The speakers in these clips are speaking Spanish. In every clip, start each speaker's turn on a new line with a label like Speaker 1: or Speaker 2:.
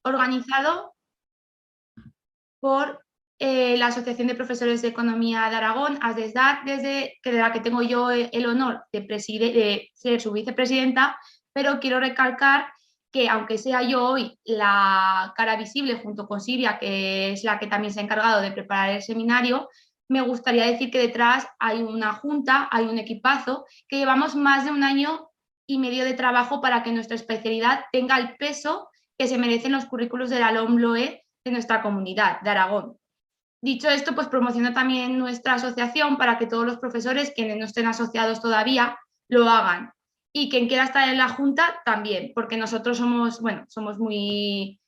Speaker 1: organizado por la Asociación de Profesores de Economía de Aragón, ASDESDAR, de la que tengo yo el honor de ser su vicepresidenta, pero quiero recalcar que aunque sea yo hoy la cara visible junto con Silvia, que es la que también se ha encargado de preparar el seminario, me gustaría decir que detrás hay una junta, hay un equipazo, que llevamos más de 1 año y medio de trabajo para que nuestra especialidad tenga el peso que se merecen los currículos de la LOMLOE de nuestra comunidad, de Aragón. Dicho esto, pues promociono también nuestra asociación para que todos los profesores, quienes no estén asociados todavía, lo hagan. Y quien quiera estar en la junta, también, porque nosotros somos, bueno, somos muy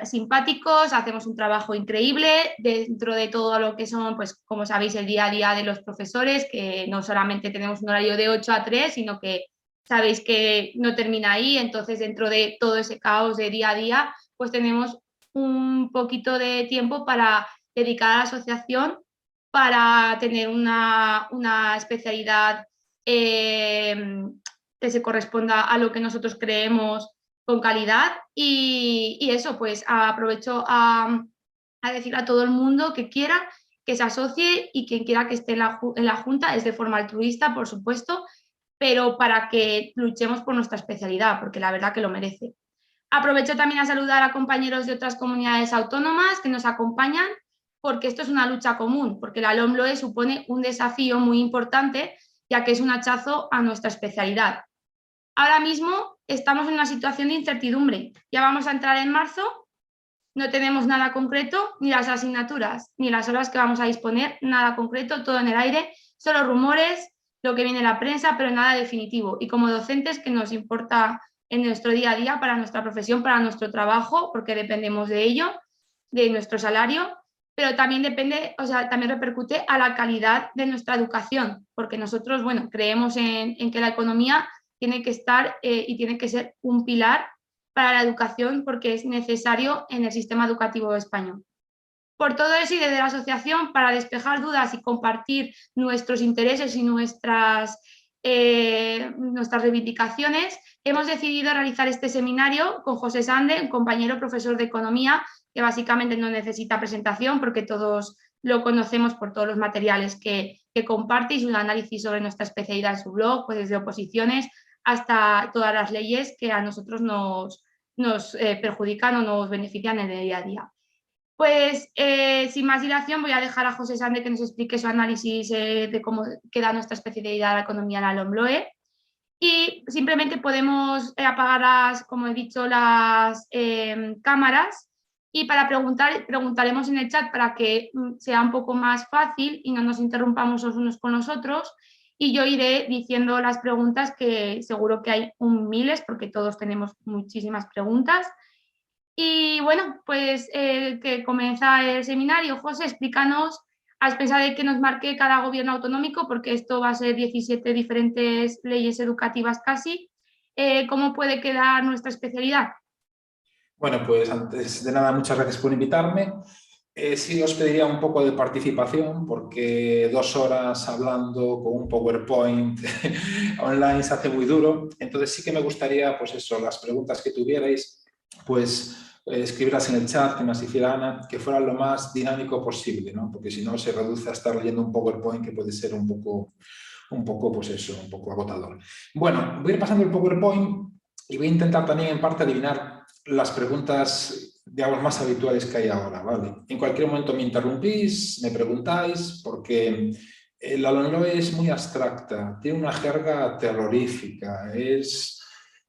Speaker 1: simpáticos, hacemos un trabajo increíble dentro de todo lo que son, pues como sabéis, el día a día de los profesores, que no solamente tenemos un horario de 8 a 3, sino que sabéis que no termina ahí, entonces dentro de todo ese caos de día a día, pues tenemos un poquito de tiempo para dedicar a la asociación para tener una especialidad que se corresponda a lo que nosotros creemos con calidad y eso, pues aprovecho a decir a todo el mundo que quiera que se asocie y quien quiera que esté en la Junta es de forma altruista, por supuesto, pero para que luchemos por nuestra especialidad, porque la verdad que lo merece. Aprovecho también a saludar a compañeros de otras comunidades autónomas que nos acompañan, porque esto es una lucha común, porque la LOMLOE supone un desafío muy importante, ya que es un hachazo a nuestra especialidad. Ahora mismo estamos en una situación de incertidumbre. Ya vamos a entrar en marzo, no tenemos nada concreto, ni las asignaturas, ni las horas que vamos a disponer, nada concreto, todo en el aire, solo rumores, lo que viene en la prensa, pero nada definitivo. Y como docentes, que nos importa en nuestro día a día, para nuestra profesión, para nuestro trabajo, porque dependemos de ello, de nuestro salario, pero también depende, o sea, también repercute a la calidad de nuestra educación, porque nosotros, bueno, creemos en que la economía tiene que estar y tiene que ser un pilar para la educación porque es necesario en el sistema educativo español. Por todo eso y desde la asociación, para despejar dudas y compartir nuestros intereses y nuestras reivindicaciones, hemos decidido realizar este seminario con José Sande, un compañero profesor de economía, que básicamente no necesita presentación porque todos lo conocemos por todos los materiales que comparte y su análisis sobre nuestra especialidad en su blog, pues desde oposiciones hasta todas las leyes que a nosotros nos perjudican o nos benefician en el día a día. Pues sin más dilación voy a dejar a José Sande que nos explique su análisis de cómo queda nuestra especialidad de la economía en la LOMLOE y simplemente podemos apagar, como he dicho, las cámaras y para preguntaremos en el chat para que sea un poco más fácil y no nos interrumpamos los unos con los otros y yo iré diciendo las preguntas que seguro que hay miles porque todos tenemos muchísimas preguntas. Y bueno, pues que comienza el seminario. José, explícanos, a expensas de que nos marque cada gobierno autonómico, porque esto va a ser 17 diferentes leyes educativas casi, ¿cómo puede quedar nuestra especialidad?
Speaker 2: Bueno, pues antes de nada, muchas gracias por invitarme. Sí os pediría un poco de participación porque 2 horas hablando con un PowerPoint online se hace muy duro. Entonces sí que me gustaría, pues eso, las preguntas que tuvierais, pues escribirlas en el chat, que me las hiciera Ana, que fuera lo más dinámico posible, ¿no? Porque si no se reduce a estar leyendo un PowerPoint que puede ser un poco, pues eso, un poco agotador. Bueno, voy a ir pasando el PowerPoint y voy a intentar también en parte adivinar las preguntas, digamos, más habituales que hay ahora, ¿vale? En cualquier momento me interrumpís, me preguntáis, porque la LOMLOE es muy abstracta, tiene una jerga terrorífica,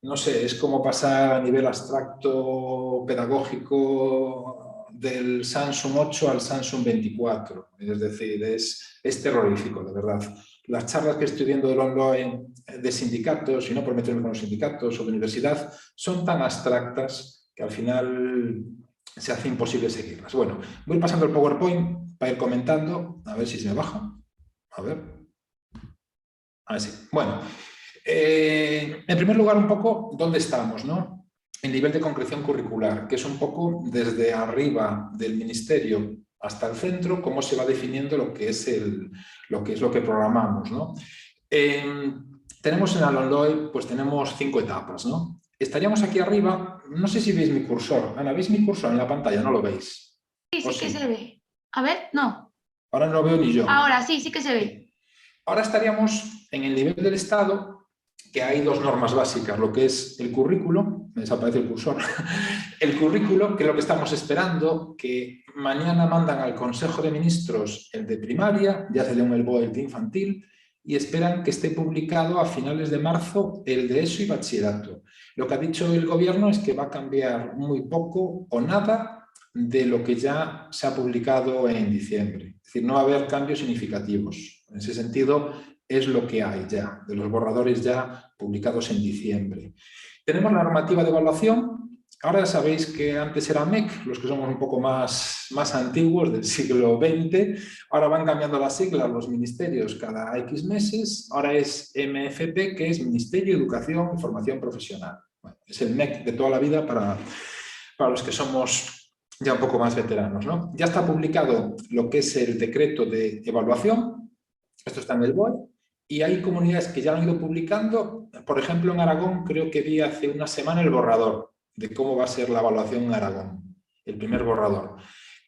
Speaker 2: no sé, es como pasar a nivel abstracto pedagógico del Samsung 8 al Samsung 24, es decir, es terrorífico, de verdad. Las charlas que estoy viendo de LOMLOE de sindicatos, y no por meterme con los sindicatos o de universidad, son tan abstractas que al final se hace imposible seguirlas. Bueno, voy pasando el PowerPoint para ir comentando, a ver si se me baja. A ver. A ver si. Bueno, en primer lugar, un poco, ¿dónde estamos, no? El nivel de concreción curricular, que es un poco desde arriba del ministerio hasta el centro, cómo se va definiendo lo que es lo que programamos, ¿no? Tenemos en la LOMLOE, pues tenemos 5 etapas, ¿no? estaríamos aquí arriba, no sé si veis mi cursor. Ana, ¿veis mi cursor en la pantalla? ¿No lo veis?
Speaker 1: Sí,
Speaker 2: ¿O
Speaker 1: sí que
Speaker 2: sí?
Speaker 1: se ve. A ver, no.
Speaker 2: Ahora no lo veo ni yo.
Speaker 1: Ahora sí, sí que se ve.
Speaker 2: Ahora estaríamos en el nivel del Estado, que hay dos normas básicas, lo que es el currículo, me desaparece el cursor, el currículo, que es lo que estamos esperando, que mañana mandan al Consejo de Ministros el de primaria, ya se dio el BOE el de infantil, y esperan que esté publicado a finales de marzo el de ESO y bachillerato. Lo que ha dicho el gobierno es que va a cambiar muy poco o nada de lo que ya se ha publicado en diciembre. Es decir, no va a haber cambios significativos. En ese sentido, es lo que hay ya, de los borradores ya publicados en diciembre. Tenemos la normativa de evaluación. Ahora ya sabéis que antes era MEC, los que somos un poco más antiguos, del siglo XX. Ahora van cambiando las siglas los ministerios cada X meses. Ahora es MFP, que es Ministerio de Educación y Formación Profesional. Bueno, es el MEC de toda la vida para los que somos ya un poco más veteranos, ¿no? Ya está publicado lo que es el decreto de evaluación. Esto está en el BOE. Y hay comunidades que ya lo han ido publicando. Por ejemplo, en Aragón creo que vi hace una semana el borrador de cómo va a ser la evaluación en Aragón, el primer borrador.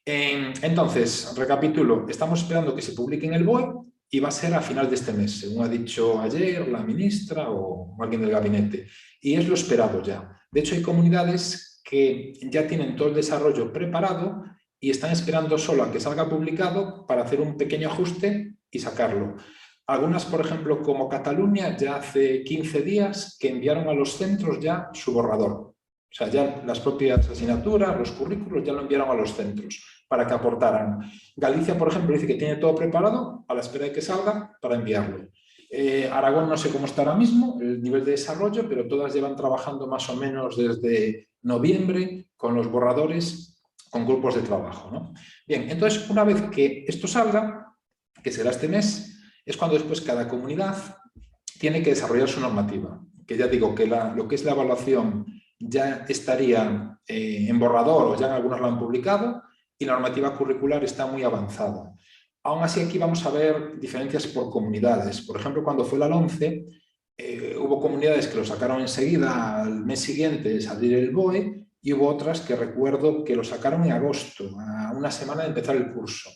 Speaker 2: Entonces, recapitulo, estamos esperando que se publique en el BOE y va a ser a final de este mes, según ha dicho ayer la ministra o alguien del gabinete. Y es lo esperado ya. De hecho, hay comunidades que ya tienen todo el desarrollo preparado y están esperando solo a que salga publicado para hacer un pequeño ajuste y sacarlo. Algunas, por ejemplo, como Cataluña, ya hace 15 días que enviaron a los centros ya su borrador. O sea, ya las propias asignaturas, los currículos, ya lo enviaron a los centros para que aportaran. Galicia, por ejemplo, dice que tiene todo preparado a la espera de que salga para enviarlo. Aragón no sé cómo está ahora mismo, el nivel de desarrollo, pero todas llevan trabajando más o menos desde noviembre con los borradores, con grupos de trabajo, ¿no? Bien, entonces, una vez que esto salga, que será este mes, es cuando después cada comunidad tiene que desarrollar su normativa. Que ya digo que lo que es la evaluación ya estaría en borrador o ya en algunos lo han publicado y la normativa curricular está muy avanzada. Aún así, aquí vamos a ver diferencias por comunidades. Por ejemplo, cuando fue la LOMCE, hubo comunidades que lo sacaron enseguida, al mes siguiente de salir el BOE, y hubo otras que recuerdo que lo sacaron en agosto, a una semana de empezar el curso.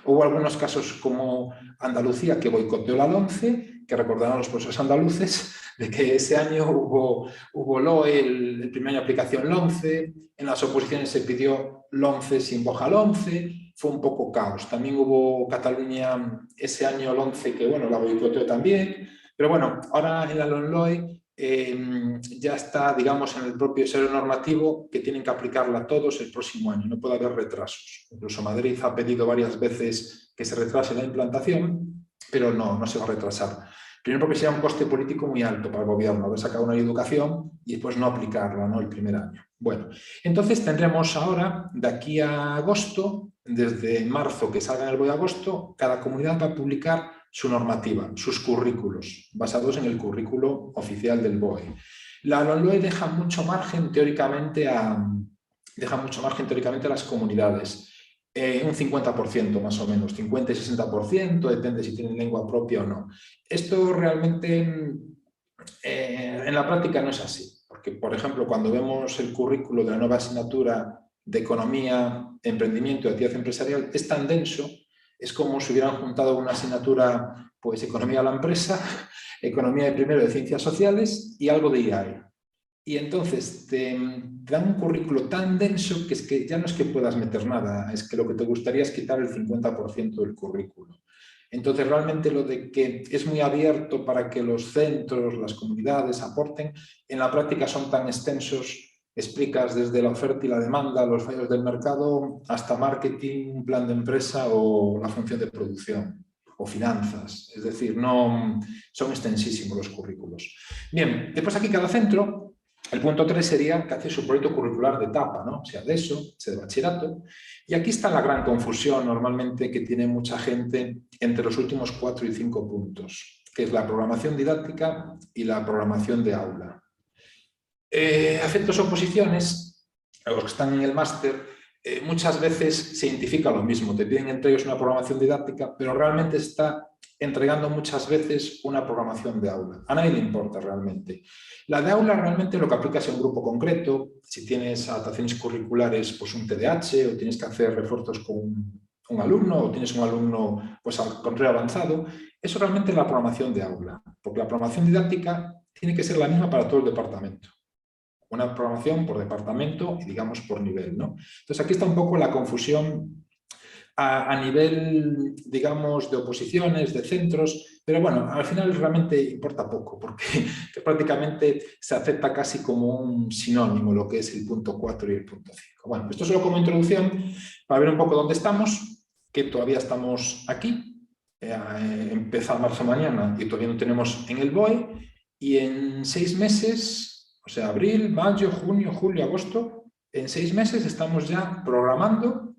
Speaker 2: Hubo algunos casos como Andalucía que boicoteó la LOMCE, que recordarán los profesores andaluces, de que ese año hubo LOE, el primer año de aplicación LOMCE, en las oposiciones se pidió LOMCE sin boja LOMCE, fue un poco caos. También hubo Cataluña ese año LOMCE que, bueno, la boicoteó también, pero bueno, ahora en la LOMLOE ya está, digamos, en el propio sello normativo que tienen que aplicarla todos el próximo año, no puede haber retrasos. Incluso Madrid ha pedido varias veces que se retrase la implantación, pero no se va a retrasar. Primero porque sería un coste político muy alto para el gobierno haber sacado una educación y después no aplicarla, ¿no?, el primer año. Bueno, entonces tendremos ahora, de aquí a agosto, desde marzo que salga en el BOE de agosto, cada comunidad va a publicar su normativa, sus currículos, basados en el currículo oficial del BOE. La LOMLOE deja mucho margen teóricamente a las comunidades. Un 50% más o menos, 50 y 60%, depende si tienen lengua propia o no. Esto realmente en la práctica no es así, porque por ejemplo cuando vemos el currículo de la nueva asignatura de Economía, Emprendimiento y Actividad Empresarial es tan denso, es como si hubieran juntado una asignatura, pues Economía a la empresa, Economía de primero de Ciencias Sociales y algo de IAE. Y entonces te dan un currículo tan denso que es que ya no es que puedas meter nada, es que lo que te gustaría es quitar el 50% del currículo. Entonces realmente lo de que es muy abierto para que los centros, las comunidades aporten, en la práctica son tan extensos, explicas desde la oferta y la demanda, los fallos del mercado, hasta marketing, un plan de empresa o la función de producción o finanzas. Es decir, no, son extensísimos los currículos. Bien, después aquí cada centro. El punto 3 sería que hace su proyecto curricular de etapa, ¿no? Sea de ESO, sea de bachillerato. Y aquí está la gran confusión normalmente que tiene mucha gente entre los últimos 4 y 5 puntos, que es la programación didáctica y la programación de aula. A efectos oposiciones, los que están en el máster, muchas veces se identifica lo mismo, te piden entre ellos una programación didáctica, pero realmente está entregando muchas veces una programación de aula. A nadie le importa realmente. La de aula realmente lo que aplicas en un grupo concreto, si tienes adaptaciones curriculares, pues un TDAH, o tienes que hacer refuerzos con un alumno, o tienes un alumno pues con RE avanzado, eso realmente es la programación de aula, porque la programación didáctica tiene que ser la misma para todo el departamento. Una programación por departamento y digamos por nivel, ¿no? Entonces aquí está un poco la confusión a nivel, digamos, de oposiciones, de centros, pero bueno, al final realmente importa poco, porque prácticamente se acepta casi como un sinónimo lo que es el punto 4 y el punto 5. Bueno, esto solo como introducción para ver un poco dónde estamos, que todavía estamos aquí, empieza marzo mañana y todavía no tenemos en el BOE, y en 6 meses, o sea, abril, mayo, junio, julio, agosto, en 6 meses estamos ya programando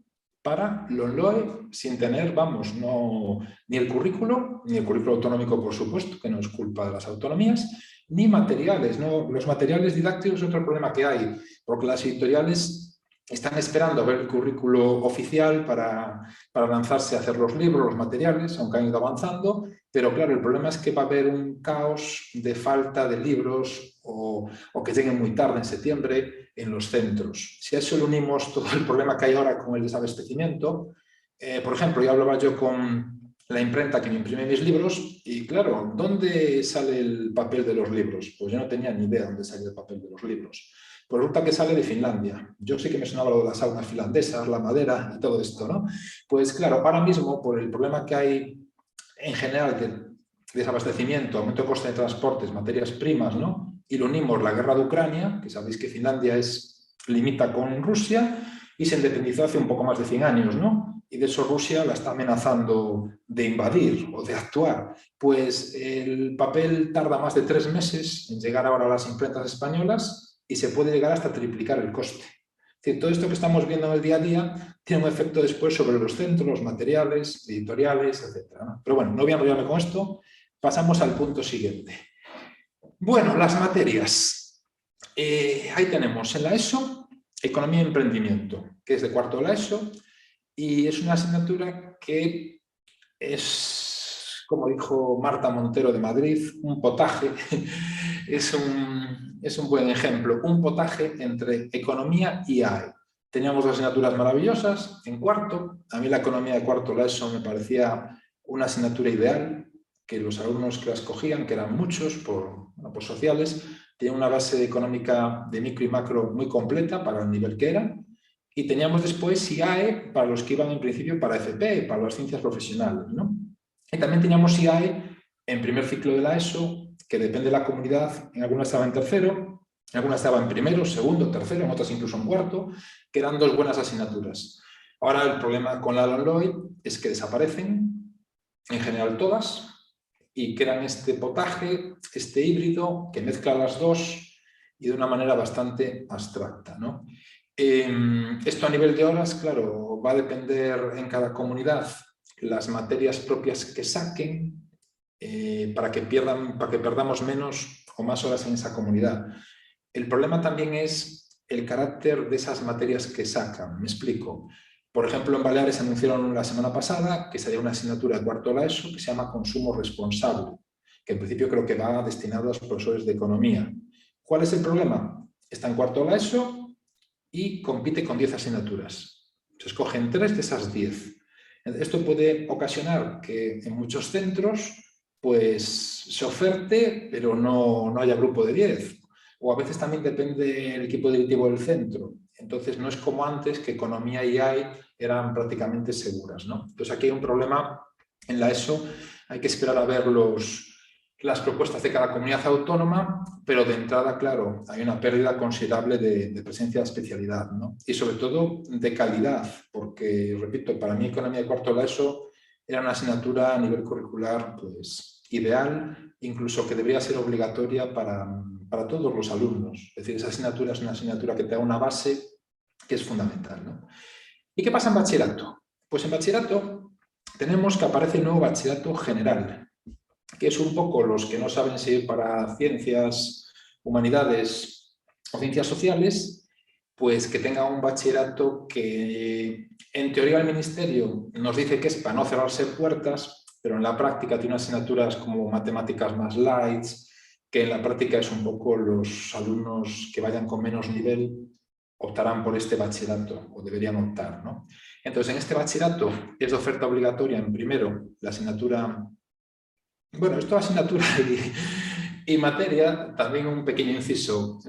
Speaker 2: para los LOE sin tener, vamos, no, ni el currículo autonómico, por supuesto, que no es culpa de las autonomías, ni materiales. ¿No? Los materiales didácticos es otro problema que hay, porque las editoriales están esperando a ver el currículo oficial para lanzarse a hacer los libros, los materiales, aunque han ido avanzando, pero claro, el problema es que va a haber un caos de falta de libros o que lleguen muy tarde en septiembre en los centros. Si a eso le unimos todo el problema que hay ahora con el desabastecimiento, por ejemplo, yo hablaba con la imprenta que me imprime mis libros y claro, ¿dónde sale el papel de los libros? Pues yo no tenía ni idea dónde salía el papel de los libros. Pues resulta que sale de Finlandia. Yo sé que me sonaba lo de las saunas finlandesas, la madera y todo esto, ¿no? Pues claro, ahora mismo, por el problema que hay en general de desabastecimiento, aumento de coste de transportes, materias primas, ¿no? Y lo unimos la guerra de Ucrania, que sabéis que Finlandia limita con Rusia y se independizó hace un poco más de 100 años, ¿no? Y de eso Rusia la está amenazando de invadir o de actuar. Pues el papel tarda más de 3 meses en llegar ahora a las imprentas españolas y se puede llegar hasta triplicar el coste. Es decir, todo esto que estamos viendo en el día a día tiene un efecto después sobre los centros, los materiales, editoriales, etc. ¿no? Pero bueno, no voy a enrollarme con esto, pasamos al punto siguiente. Bueno, las materias. Ahí tenemos en la ESO, Economía y Emprendimiento, que es de cuarto de la ESO, y es una asignatura que es, como dijo Marta Montero de Madrid, un potaje, es un buen ejemplo, un potaje entre economía y AE. Teníamos dos asignaturas maravillosas en cuarto, a mí la economía de cuarto de la ESO me parecía una asignatura ideal, que los alumnos que la escogían, que eran muchos por sociales, tenían una base económica de micro y macro muy completa para el nivel que era, y teníamos después IAE para los que iban en principio para FP, para las ciencias profesionales, ¿no? Y también teníamos IAE en primer ciclo de la ESO, que depende de la comunidad, en algunas estaba en tercero, en algunas estaba en primero, segundo, tercero, en otras incluso en cuarto, que eran dos buenas asignaturas. Ahora el problema con la LOE es que desaparecen, en general todas, y crean este potaje, este híbrido, que mezcla las dos y de una manera bastante abstracta, ¿no? Esto a nivel de horas, claro, va a depender en cada comunidad las materias propias que saquen para que perdamos menos o más horas en esa comunidad. El problema también es el carácter de esas materias que sacan. Me explico. Por ejemplo, en Baleares anunciaron la semana pasada que sería una asignatura de cuarto de la ESO que se llama Consumo Responsable, que en principio creo que va destinado a los profesores de economía. ¿Cuál es el problema? Está en cuarto de la ESO y compite con 10 asignaturas. Se escogen 3 de esas 10. Esto puede ocasionar que en muchos centros pues, se oferte, pero no haya grupo de 10. O a veces también depende del equipo directivo del centro. Entonces no es como antes, que economía y AI eran prácticamente seguras, ¿no? Entonces aquí hay un problema en la ESO. Hay que esperar a ver las propuestas de cada comunidad autónoma, pero de entrada, claro, hay una pérdida considerable de presencia de especialidad, ¿no? Y sobre todo de calidad, porque, repito, para mí economía de cuarto de la ESO era una asignatura a nivel curricular pues, ideal, incluso que debería ser obligatoria para todos los alumnos. Es decir, esa asignatura es una asignatura que te da una base que es fundamental, ¿no? ¿Y qué pasa en bachillerato? Pues en bachillerato tenemos que aparece el nuevo bachillerato general, que es un poco los que no saben si ir para ciencias, humanidades o ciencias sociales, pues que tenga un bachillerato que en teoría el Ministerio nos dice que es para no cerrarse puertas, pero en la práctica tiene asignaturas como matemáticas más light, que en la práctica es un poco los alumnos que vayan con menos nivel optarán por este bachillerato o deberían optar, ¿no? Entonces, en este bachillerato es de oferta obligatoria en primero la asignatura, bueno, esto asignatura y materia, también un pequeño inciso.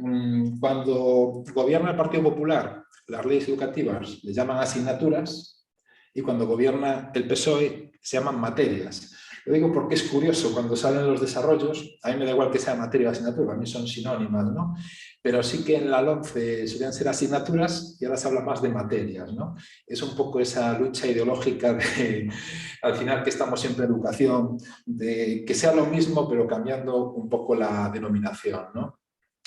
Speaker 2: Cuando gobierna el Partido Popular, las leyes educativas le llaman asignaturas y cuando gobierna el PSOE se llaman materias. Lo digo porque es curioso, cuando salen los desarrollos, a mí me da igual que sea materia o asignatura, a mí son sinónimas, ¿no? Pero sí que en la LOMCE solían ser asignaturas y ahora se habla más de materias, ¿no? Es un poco esa lucha ideológica de, al final, que estamos siempre en educación, de que sea lo mismo pero cambiando un poco la denominación, ¿no?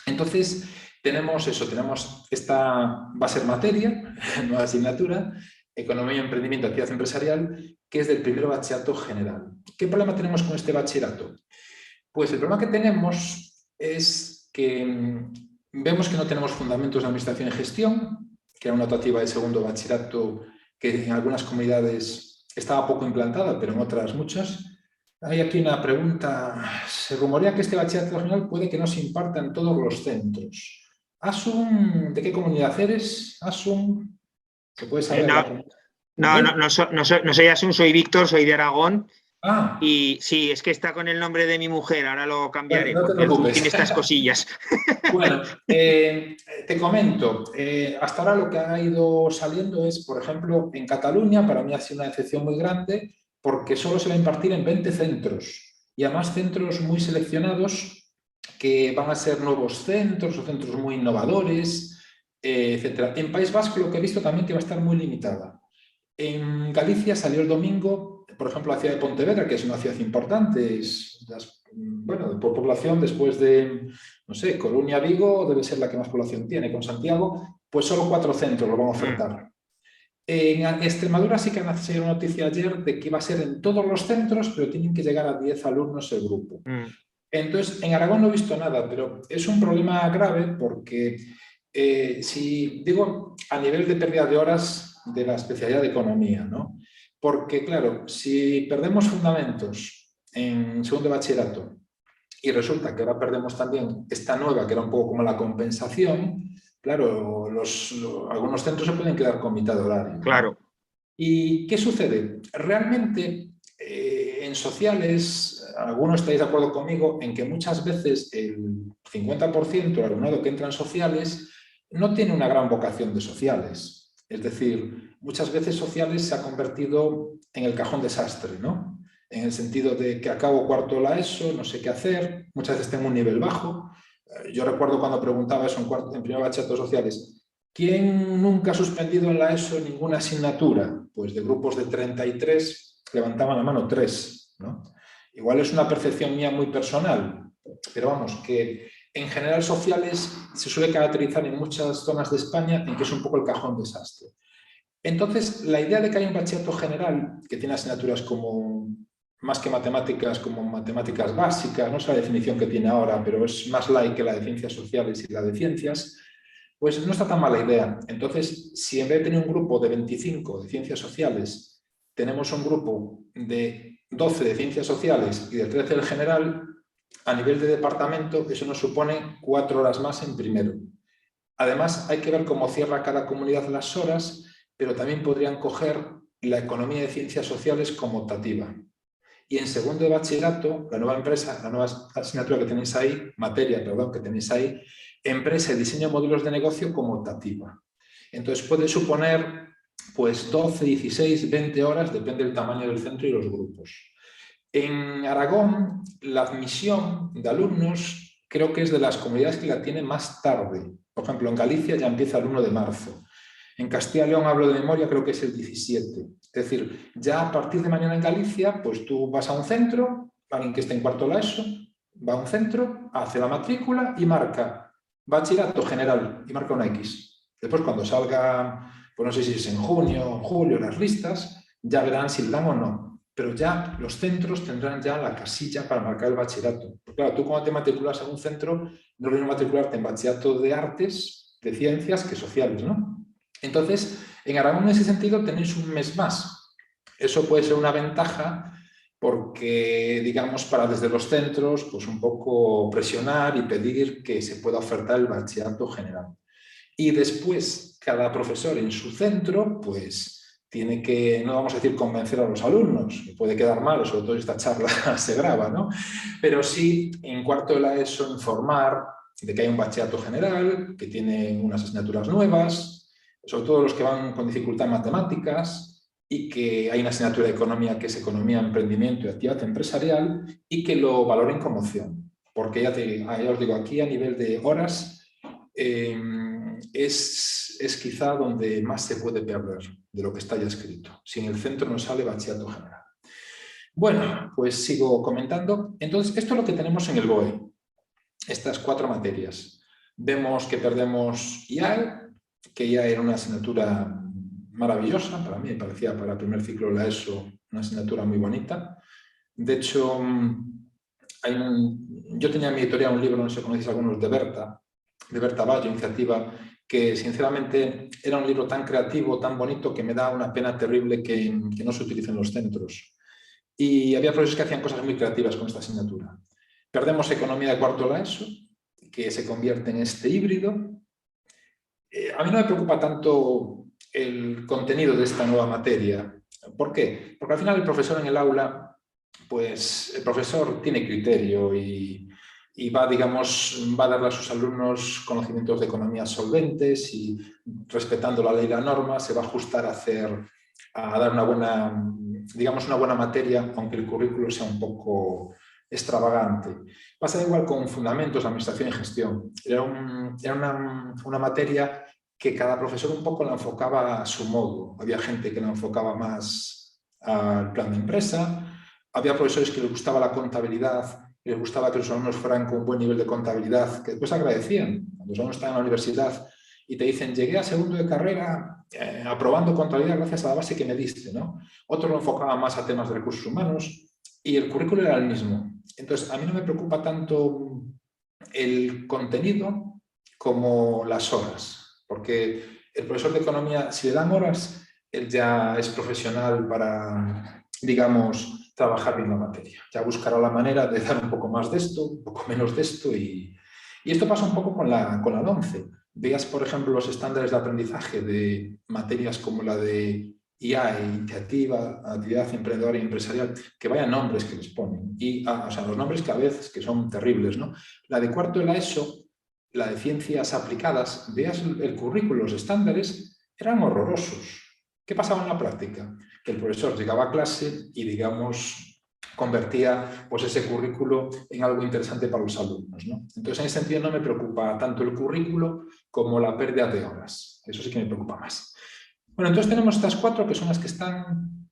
Speaker 2: Entonces, tenemos eso, tenemos esta, va a ser materia, nueva asignatura, Economía y Emprendimiento, Actividad Empresarial, que es del primer bachillerato general. ¿Qué problema tenemos con este bachillerato? Pues el problema que tenemos es que vemos que no tenemos fundamentos de administración y gestión, que era una optativa de segundo bachillerato que en algunas comunidades estaba poco implantada, pero en otras muchas. Hay aquí una pregunta. Se rumorea que este bachillerato general puede que no se imparta en todos los centros. Asun, ¿de qué comunidad eres? Asun, ¿se puede saber la comunidad?
Speaker 3: No soy Asun, soy Víctor, soy de Aragón.
Speaker 2: Ah.
Speaker 3: Y sí, es que está con el nombre de mi mujer, ahora lo cambiaré,
Speaker 2: Bueno, no te
Speaker 3: porque
Speaker 2: preocupes.
Speaker 3: tiene estas cosillas.
Speaker 2: Bueno, te comento, hasta ahora lo que ha ido saliendo es, por ejemplo, en Cataluña, para mí ha sido una decepción muy grande, porque solo se va a impartir en 20 centros, y además centros muy seleccionados, que van a ser nuevos centros o centros muy innovadores, etc. En País Vasco lo que he visto también que va a estar muy limitada. En Galicia salió el domingo, por ejemplo, la ciudad de Pontevedra, que es una ciudad importante, es, bueno, por población, después de, no sé, Coruña, Vigo, debe ser la que más población tiene, con Santiago, pues solo 4 centros lo van a ofertar. En Extremadura sí que han salido una noticia ayer de que iba a ser en todos los centros, pero tienen que llegar a 10 alumnos el grupo. Entonces, en Aragón no he visto nada, pero es un problema grave porque, si digo, a nivel de pérdida de horas de la especialidad de economía, ¿no? Porque, claro, si perdemos fundamentos en segundo bachillerato y resulta que ahora perdemos también esta nueva, que era un poco como la compensación, claro, algunos centros se pueden quedar con mitad de horario.
Speaker 3: Claro.
Speaker 2: ¿Y qué sucede? Realmente, en sociales, algunos estáis de acuerdo conmigo en que muchas veces el 50% del alumnado que entra en sociales no tiene una gran vocación de sociales. Es decir, muchas veces sociales se ha convertido en el cajón desastre, ¿no? En el sentido de que acabo cuarto de la ESO, no sé qué hacer, muchas veces tengo un nivel bajo. Yo recuerdo cuando preguntaba eso en primer bachillerato sociales, ¿quién nunca ha suspendido en la ESO ninguna asignatura? Pues de grupos de 33 levantaban la mano 3, ¿no? Igual es una percepción mía muy personal, pero vamos, que en general sociales se suele caracterizar en muchas zonas de España en que es un poco el cajón desastre. Entonces, la idea de que hay un bachillerato general que tiene asignaturas como, más que matemáticas, como matemáticas básicas, no sé la definición que tiene ahora, pero es más light que la de ciencias sociales y la de ciencias, pues no está tan mala idea. Entonces, si en vez de tener un grupo de 25 de ciencias sociales, tenemos un grupo de 12 de ciencias sociales y de 13 del general, a nivel de departamento eso nos supone 4 horas más en primero. Además, hay que ver cómo cierra cada comunidad las horas, pero también podrían coger la economía de ciencias sociales como optativa. Y en segundo de bachillerato, la nueva empresa, la nueva asignatura que tenéis ahí, materia, perdón, que tenéis ahí, empresa y diseño de modelos de negocio como optativa. Entonces puede suponer pues 12, 16, 20 horas, depende del tamaño del centro y los grupos. En Aragón, la admisión de alumnos creo que es de las comunidades que la tiene más tarde. Por ejemplo, en Galicia ya empieza el 1 de marzo. En Castilla y León, hablo de memoria, creo que es el 17. Es decir, ya a partir de mañana en Galicia, pues tú vas a un centro, alguien que esté en cuarto de la ESO, va a un centro, hace la matrícula y marca bachillerato general y marca una X. Después cuando salga, pues no sé si es en junio o en julio, las listas, ya verán si le dan o no. Pero ya los centros tendrán ya la casilla para marcar el bachillerato. Porque claro, tú cuando te matriculas en un centro, no es lo mismo matricularte en bachillerato de artes de ciencias que sociales, ¿no? Entonces, en Aragón en ese sentido tenéis un mes más. Eso puede ser una ventaja porque, digamos, para desde los centros, pues un poco presionar y pedir que se pueda ofertar el bachillerato general. Y después, cada profesor en su centro, pues tiene que, no vamos a decir convencer a los alumnos, que puede quedar mal, sobre todo esta charla se graba, ¿no? Pero sí, en cuarto de la ESO, informar de que hay un bachillerato general, que tiene unas asignaturas nuevas, sobre todo los que van con dificultad en matemáticas, y que hay una asignatura de economía que es economía, emprendimiento y actividad empresarial, y que lo valoren como opción. Porque ya os digo, aquí a nivel de horas es quizá donde más se puede perder de lo que está ya escrito. Si en el centro no sale bachillerato general. Bueno, pues sigo comentando. Entonces, esto es lo que tenemos en el BOE. Estas 4 materias. Vemos que perdemos IAE, que ya era una asignatura maravillosa, para mí me parecía para el primer ciclo de la ESO una asignatura muy bonita. De hecho, yo tenía en mi editorial un libro, no sé si conocéis algunos, de Berta Bayo, Iniciativa, que sinceramente era un libro tan creativo, tan bonito, que me da una pena terrible que no se utilice en los centros. Y había profesores que hacían cosas muy creativas con esta asignatura. Perdemos economía de cuarto de la ESO, que se convierte en este híbrido. A mí no me preocupa tanto el contenido de esta nueva materia. ¿Por qué? Porque al final el profesor en el aula, pues el profesor tiene criterio y va, digamos, va a darle a sus alumnos conocimientos de economía solventes y, respetando la ley y la norma, se va a ajustar a dar una buena, digamos, una buena materia, aunque el currículo sea un poco extravagante. Pasa igual con fundamentos de administración y gestión. Era una materia que cada profesor un poco la enfocaba a su modo. Había gente que la enfocaba más al plan de empresa, había profesores que les gustaba la contabilidad, les gustaba que los alumnos fueran con un buen nivel de contabilidad, que después agradecían. Cuando los alumnos están en la universidad y te dicen, llegué a segundo de carrera aprobando contabilidad gracias a la base que me diste, ¿no? Otros lo enfocaban más a temas de recursos humanos y el currículo era el mismo. Entonces, a mí no me preocupa tanto el contenido como las horas, porque el profesor de economía, si le dan horas, él ya es profesional para, digamos, trabajar bien la materia. Ya buscará la manera de dar un poco más de esto, un poco menos de esto, y esto pasa un poco con la 11. Veas, por ejemplo, los estándares de aprendizaje de materias como la de IA, iniciativa, actividad emprendedora y empresarial, que vaya nombres que les ponen. Y, o sea, los nombres que a veces que son terribles, ¿no? La de cuarto de la ESO, la de ciencias aplicadas, veas el currículo, los estándares, eran horrorosos. ¿Qué pasaba en la práctica? Que el profesor llegaba a clase y, digamos, convertía pues, ese currículo en algo interesante para los alumnos, ¿no? Entonces, en ese sentido no me preocupa tanto el currículo como la pérdida de horas. Eso sí que me preocupa más. Bueno, entonces tenemos estas 4 que son las que están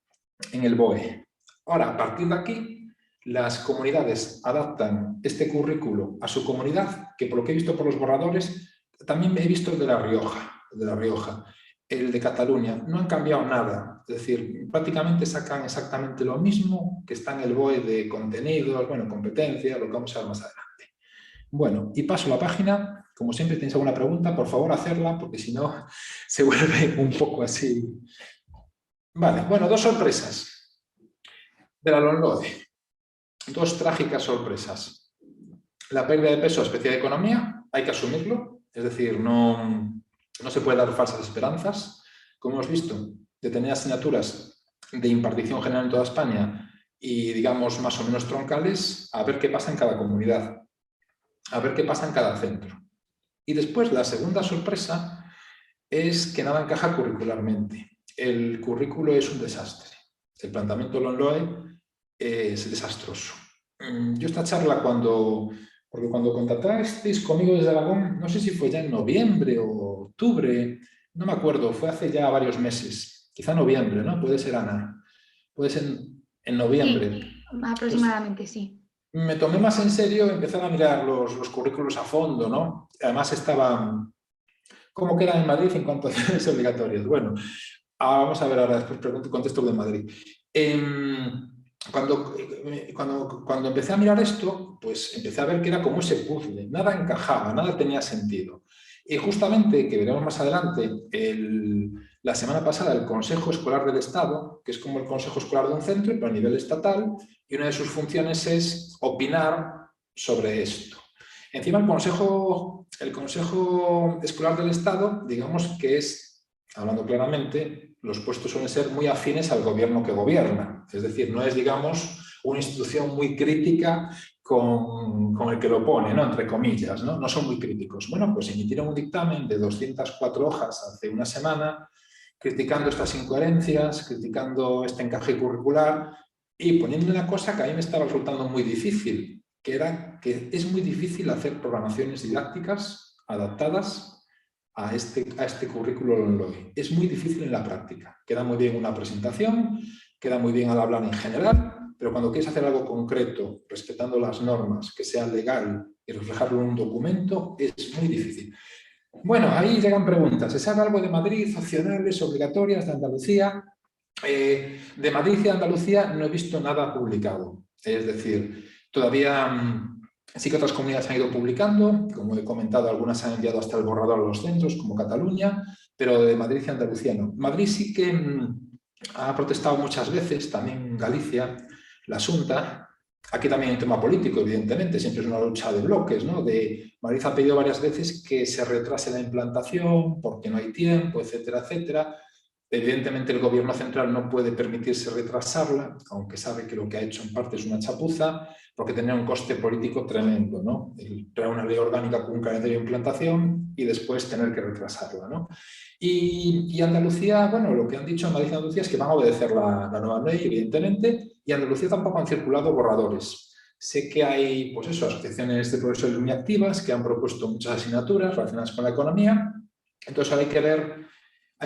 Speaker 2: en el BOE. Ahora, a partir de aquí, las comunidades adaptan este currículo a su comunidad, que por lo que he visto por los borradores, también he visto el de La Rioja, el de Cataluña. No han cambiado nada, es decir, prácticamente sacan exactamente lo mismo que está en el BOE de contenidos, bueno, competencia, lo que vamos a ver más adelante. Bueno, y paso la página. Como siempre, tenéis alguna pregunta, por favor, hacerla, porque si no, se vuelve un poco así. Vale, bueno, 2 sorpresas de la LOMLOE. 2 trágicas sorpresas. La pérdida de peso a especie de economía, hay que asumirlo, es decir, no se puede dar falsas esperanzas. Como hemos visto, de tener asignaturas de impartición general en toda España y, digamos, más o menos troncales, a ver qué pasa en cada comunidad, a ver qué pasa en cada centro. Y después, la segunda sorpresa es que nada encaja curricularmente. El currículo es un desastre. El planteamiento de LOMLOE es desastroso. Yo esta charla porque cuando contactasteis conmigo desde Aragón, no sé si fue ya en noviembre o octubre, no me acuerdo, fue hace ya varios meses, quizá noviembre, ¿no? Puede ser, Ana, puede ser en noviembre.
Speaker 1: Sí, aproximadamente, pues, sí.
Speaker 2: Me tomé más en serio, empezar a mirar los currículos a fondo, ¿no? Además estaban, ¿cómo quedan en Madrid en cuanto a acciones obligatorias? Bueno, vamos a ver ahora, después contesto de Madrid. Cuando empecé a mirar esto, pues empecé a ver que era como ese puzzle, nada encajaba, nada tenía sentido. Y justamente, que veremos más adelante, la semana pasada el Consejo Escolar del Estado, que es como el Consejo Escolar de un centro, pero a nivel estatal, y una de sus funciones es opinar sobre esto. Encima el Consejo Escolar del Estado, digamos que es, hablando claramente, los puestos suelen ser muy afines al gobierno que gobierna. Es decir, no es, digamos, una institución muy crítica con el que lo pone, ¿no? Entre comillas, ¿no? No son muy críticos. Bueno, pues emitieron un dictamen de 204 hojas hace una semana, criticando estas incoherencias, criticando este encaje curricular y poniendo una cosa que a mí me estaba resultando muy difícil, que era que es muy difícil hacer programaciones didácticas adaptadas a este currículo LOE. Es muy difícil en la práctica. Queda muy bien una presentación, queda muy bien al hablar en general, pero cuando quieres hacer algo concreto, respetando las normas, que sea legal y reflejarlo en un documento, es muy difícil. Bueno, ahí llegan preguntas. ¿Se sabe algo de Madrid, opcionales, obligatorias, de Andalucía? De Madrid y de Andalucía no he visto nada publicado. Es decir, todavía sí que otras comunidades han ido publicando, como he comentado, algunas han enviado hasta el borrador a los centros, como Cataluña, pero de Madrid y Andalucía no. Madrid sí que ha protestado muchas veces, también Galicia, la Xunta. Aquí también hay un tema político, evidentemente, siempre es una lucha de bloques, ¿no? Madrid ha pedido varias veces que se retrase la implantación porque no hay tiempo, etcétera, etcétera. Evidentemente el gobierno central no puede permitirse retrasarla, aunque sabe que lo que ha hecho en parte es una chapuza, porque tendría un coste político tremendo, ¿no? Traer una ley orgánica con un calendario de implantación y después tener que retrasarla, ¿no? Y Andalucía, bueno, lo que han dicho en Madrid y Andalucía es que van a obedecer la nueva ley, evidentemente, y Andalucía tampoco han circulado borradores. Sé que hay, pues eso, asociaciones de profesores muy activas que han propuesto muchas asignaturas relacionadas con la economía, entonces hay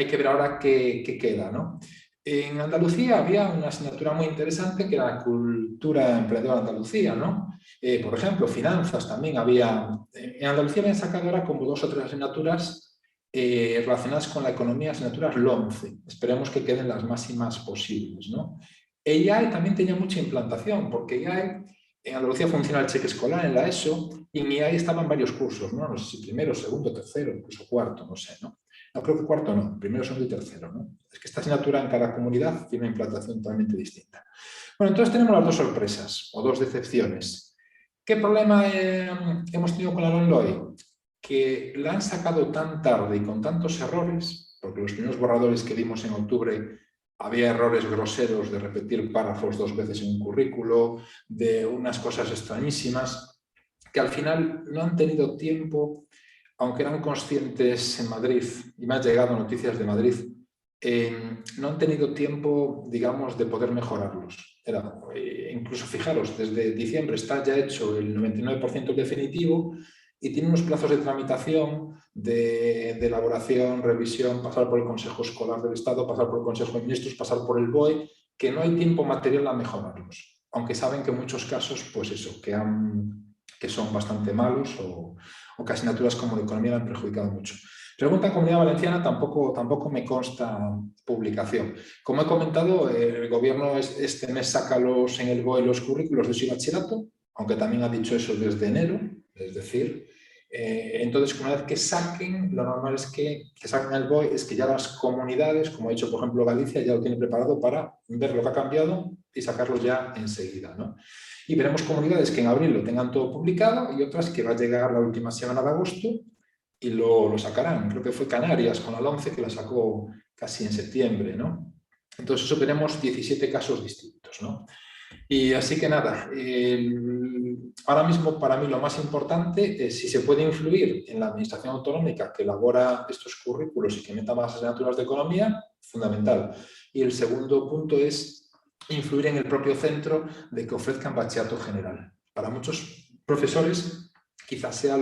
Speaker 2: que ver ahora qué queda, ¿no? En Andalucía había una asignatura muy interesante que era Cultura Emprendedora de Andalucía, ¿no? Por ejemplo, finanzas también había. En Andalucía habían sacado ahora como 2 o 3 asignaturas relacionadas con la economía, asignaturas LOMCE. Esperemos que queden las máximas posibles, ¿no? IAE también tenía mucha implantación, porque IAE, en Andalucía funciona el cheque escolar en la ESO, y en IAE estaban varios cursos, ¿no? No sé si primero, segundo, tercero, incluso cuarto, no sé, ¿no? No, creo que cuarto no, primero, segundo y tercero, ¿no? Es que esta asignatura en cada comunidad tiene una implantación totalmente distinta. Bueno, entonces tenemos las 2 sorpresas, o 2 decepciones. ¿Qué problema hemos tenido con la LOMLOE? Que la han sacado tan tarde y con tantos errores, porque los primeros borradores que vimos en octubre había errores groseros de repetir párrafos 2 veces en un currículo, de unas cosas extrañísimas, que al final no han tenido tiempo, aunque eran conscientes en Madrid, y me han llegado noticias de Madrid, no han tenido tiempo, digamos, de poder mejorarlos. Incluso fijaros, desde diciembre está ya hecho el 99% definitivo y tiene unos plazos de tramitación, de elaboración, revisión, pasar por el Consejo Escolar del Estado, pasar por el Consejo de Ministros, pasar por el BOE, que no hay tiempo material a mejorarlos. Aunque saben que en muchos casos, pues eso, que son bastante malos o que asignaturas como de economía han perjudicado mucho. Pregunta en Comunidad Valenciana, tampoco me consta publicación. Como he comentado, el gobierno este mes saca en el BOE los currículos de su bachillerato, aunque también ha dicho eso desde enero, es decir, entonces una vez que saquen, lo normal es que saquen el BOE, es que ya las comunidades, como ha dicho por ejemplo Galicia, ya lo tienen preparado para ver lo que ha cambiado y sacarlo ya enseguida, ¿no? Y veremos comunidades que en abril lo tengan todo publicado y otras que va a llegar la última semana de agosto y lo sacarán. Creo que fue Canarias con la LOMCE que la sacó casi en septiembre, ¿no? Entonces eso veremos 17 casos distintos, ¿no? Y así que nada, ahora mismo para mí lo más importante es si se puede influir en la administración autonómica que elabora estos currículos y que meta más asignaturas de economía, fundamental. Y el segundo punto es influir en el propio centro de que ofrezcan bachillerato general. Para muchos profesores quizás sea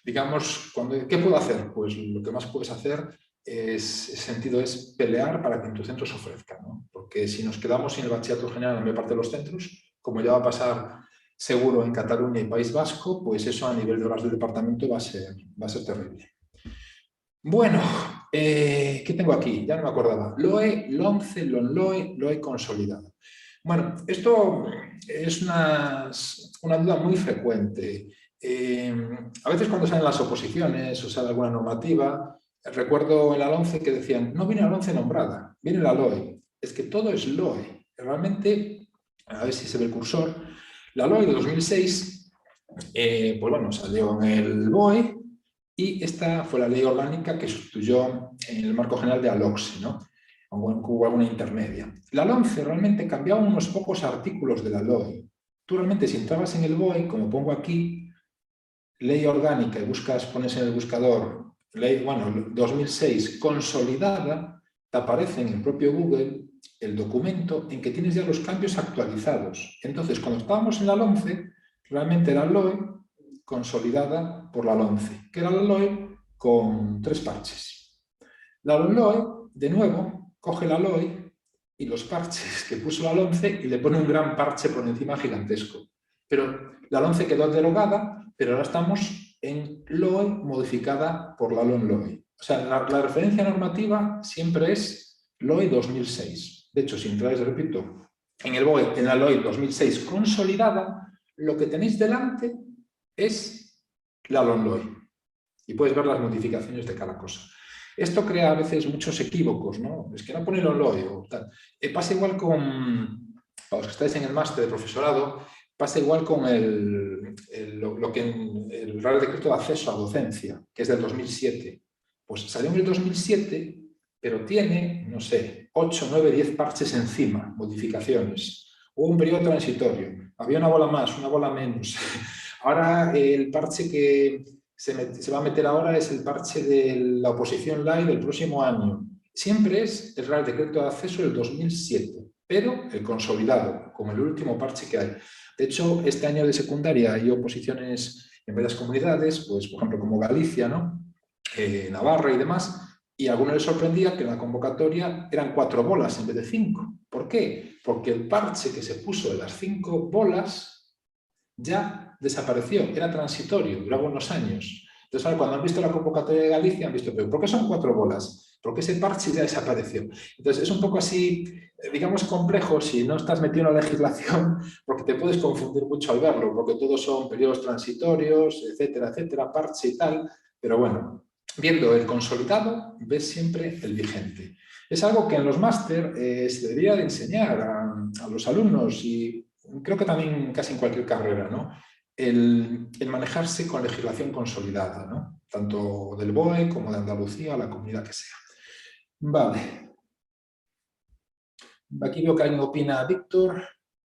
Speaker 2: digamos, ¿qué puedo hacer? Pues lo que más puedes hacer es pelear para que en tu centro se ofrezca, ¿no? Porque si nos quedamos sin el bachillerato general en la mayor parte de los centros, como ya va a pasar seguro en Cataluña y País Vasco, pues eso a nivel de horas del departamento va a ser terrible. Bueno, ¿qué tengo aquí? Ya no me acordaba. LOE, LOMCE, LOMLOE, LOE consolidado. Bueno, esto es una duda muy frecuente. A veces cuando salen las oposiciones o sale alguna normativa, recuerdo en la LOMCE que decían, no viene la LOMCE nombrada, viene la LOE. Es que todo es LOE. Realmente, a ver si se ve el cursor, la LOE de 2006, pues bueno, salió en el BOE y esta fue la ley orgánica que sustituyó en el marco general de ALOCSE, ¿no? Hubo alguna intermedia. La LOMCE realmente cambiaba unos pocos artículos de la LOE. Tú realmente si entrabas en el BOE, como pongo aquí, ley orgánica y pones en el buscador, ley, bueno, 2006 consolidada, te aparece en el propio Google el documento en que tienes ya los cambios actualizados. Entonces, cuando estábamos en la LOMCE, realmente era LOE consolidada por la LOMCE, que era la LOE con 3 parches. La LOE, de nuevo, coge la LOE y los parches que puso la LOMCE y le pone un gran parche por encima gigantesco. Pero la LOMCE quedó derogada, pero ahora estamos en LOE modificada por la LOMLOE. O sea, la referencia normativa siempre es LOE 2006. De hecho, si entráis, repito, en el BOE, en la LOE 2006 consolidada, lo que tenéis delante es la LOMLOE. Y puedes ver las modificaciones de cada cosa. Esto crea a veces muchos equívocos, ¿no? Es que no pone LOMLOE o tal. Pasa igual con, para los que estáis en el máster de profesorado, pasa igual con el Real Decreto de Acceso a Docencia, que es del 2007. Pues salió en el 2007, pero tiene, no sé, 8, 9, 10 parches encima, modificaciones. Hubo un periodo transitorio, había una bola más, una bola menos. Ahora el parche que se va a meter ahora es el parche de la oposición live del próximo año. Siempre es el Real Decreto de Acceso del 2007, pero el consolidado, como el último parche que hay. De hecho, este año de secundaria hay oposiciones en varias comunidades, pues por ejemplo como Galicia, ¿no? Navarra y demás, y a algunos les sorprendía que en la convocatoria eran 4 bolas en vez de 5. ¿Por qué? Porque el parche que se puso de las 5 bolas ya desapareció, era transitorio, duraba unos años. Entonces, ahora, cuando han visto la convocatoria de Galicia, han visto, ¿pero por qué son 4 bolas? Porque ese parche ya desapareció. Entonces, es un poco así, digamos, complejo si no estás metido en la legislación, porque te puedes confundir mucho al verlo, porque todos son periodos transitorios, etcétera, etcétera, parche y tal, pero bueno, viendo el consolidado, ves siempre el vigente. Es algo que en los máster se debería de enseñar a los alumnos y creo que también casi en cualquier carrera, ¿no? El manejarse con legislación consolidada, ¿no? Tanto del BOE como de Andalucía, la comunidad que sea. Vale. Aquí veo que alguien opina, Víctor,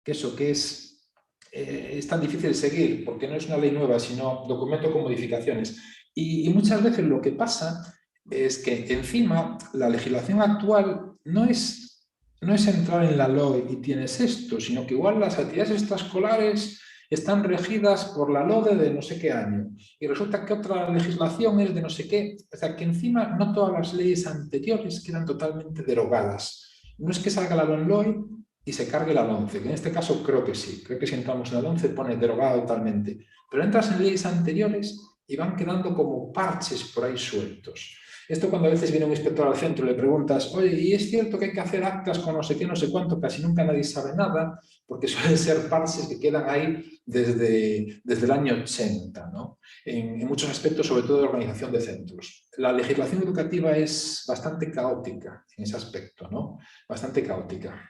Speaker 2: que eso que es tan difícil de seguir, porque no es una ley nueva, sino documento con modificaciones. Y muchas veces lo que pasa es que encima la legislación actual no es entrar en la LOE y tienes esto, sino que igual las actividades extraescolares están regidas por la LODE de no sé qué año y resulta que otra legislación es de no sé qué, o sea que encima no todas las leyes anteriores quedan totalmente derogadas. No es que salga la LOMLOE y se cargue la LOMCE, que en este caso creo que sí, creo que si entramos en la LOMCE pone derogada totalmente, pero entras en leyes anteriores y van quedando como parches por ahí sueltos. Esto cuando a veces viene un inspector al centro y le preguntas, oye, ¿y es cierto que hay que hacer actas con no sé qué, no sé cuánto? Casi nunca nadie sabe nada, porque suelen ser parches que quedan ahí desde el año 80, ¿no? En muchos aspectos, sobre todo de organización de centros. La legislación educativa es bastante caótica en ese aspecto, ¿no? Bastante caótica.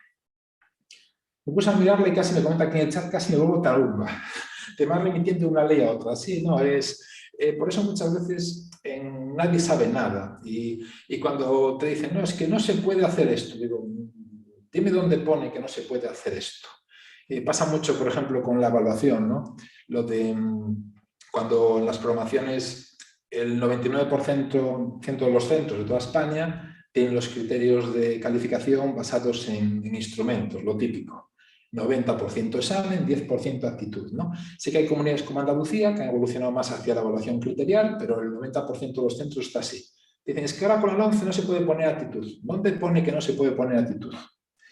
Speaker 2: Me puse a mirarle y casi me comenta aquí en el chat, casi me vuelvo tarumba. Te vas remitiendo de una ley a otra. Sí, no, es... por eso muchas veces nadie sabe nada. Y cuando te dicen, no, es que no se puede hacer esto, digo, dime dónde pone que no se puede hacer esto. Pasa mucho, por ejemplo, con la evaluación, ¿no? Lo de cuando en las programaciones el 99% de los centros de toda España tienen los criterios de calificación basados en instrumentos, lo típico. 90% examen, 10% actitud, ¿no? Sí que hay comunidades como Andalucía que han evolucionado más hacia la evaluación criterial, pero el 90% de los centros está así. Dicen, es que ahora con la LOMCE no se puede poner actitud. ¿Dónde pone que no se puede poner actitud?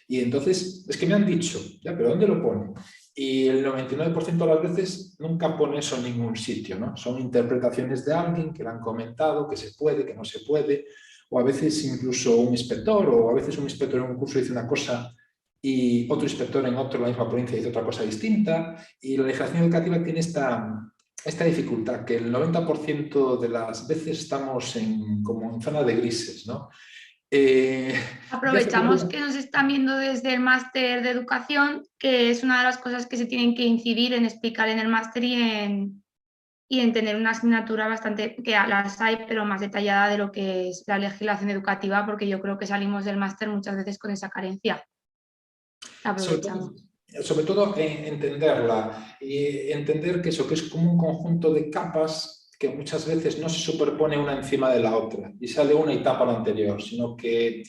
Speaker 2: Y entonces, es que me han dicho, ya, pero ¿dónde lo pone? Y el 99% de las veces nunca pone eso en ningún sitio, ¿no? Son interpretaciones de alguien que le han comentado que se puede, que no se puede, o a veces incluso un inspector, o a veces un inspector en un curso dice una cosa y otro inspector en otro, la misma provincia, dice otra cosa distinta, y la legislación educativa tiene esta dificultad, que el 90% de las veces estamos como en zona de grises, ¿no?
Speaker 1: Aprovechamos que nos están viendo desde el máster de educación, que es una de las cosas que se tienen que incidir en explicar en el máster y en tener una asignatura bastante, que las hay, pero más detallada de lo que es la legislación educativa, porque yo creo que salimos del máster muchas veces con esa carencia. Aprovechamos.
Speaker 2: Sobre todo entenderla y entender que eso que es como un conjunto de capas que muchas veces no se superpone una encima de la otra y sale una y tapa la anterior, sino que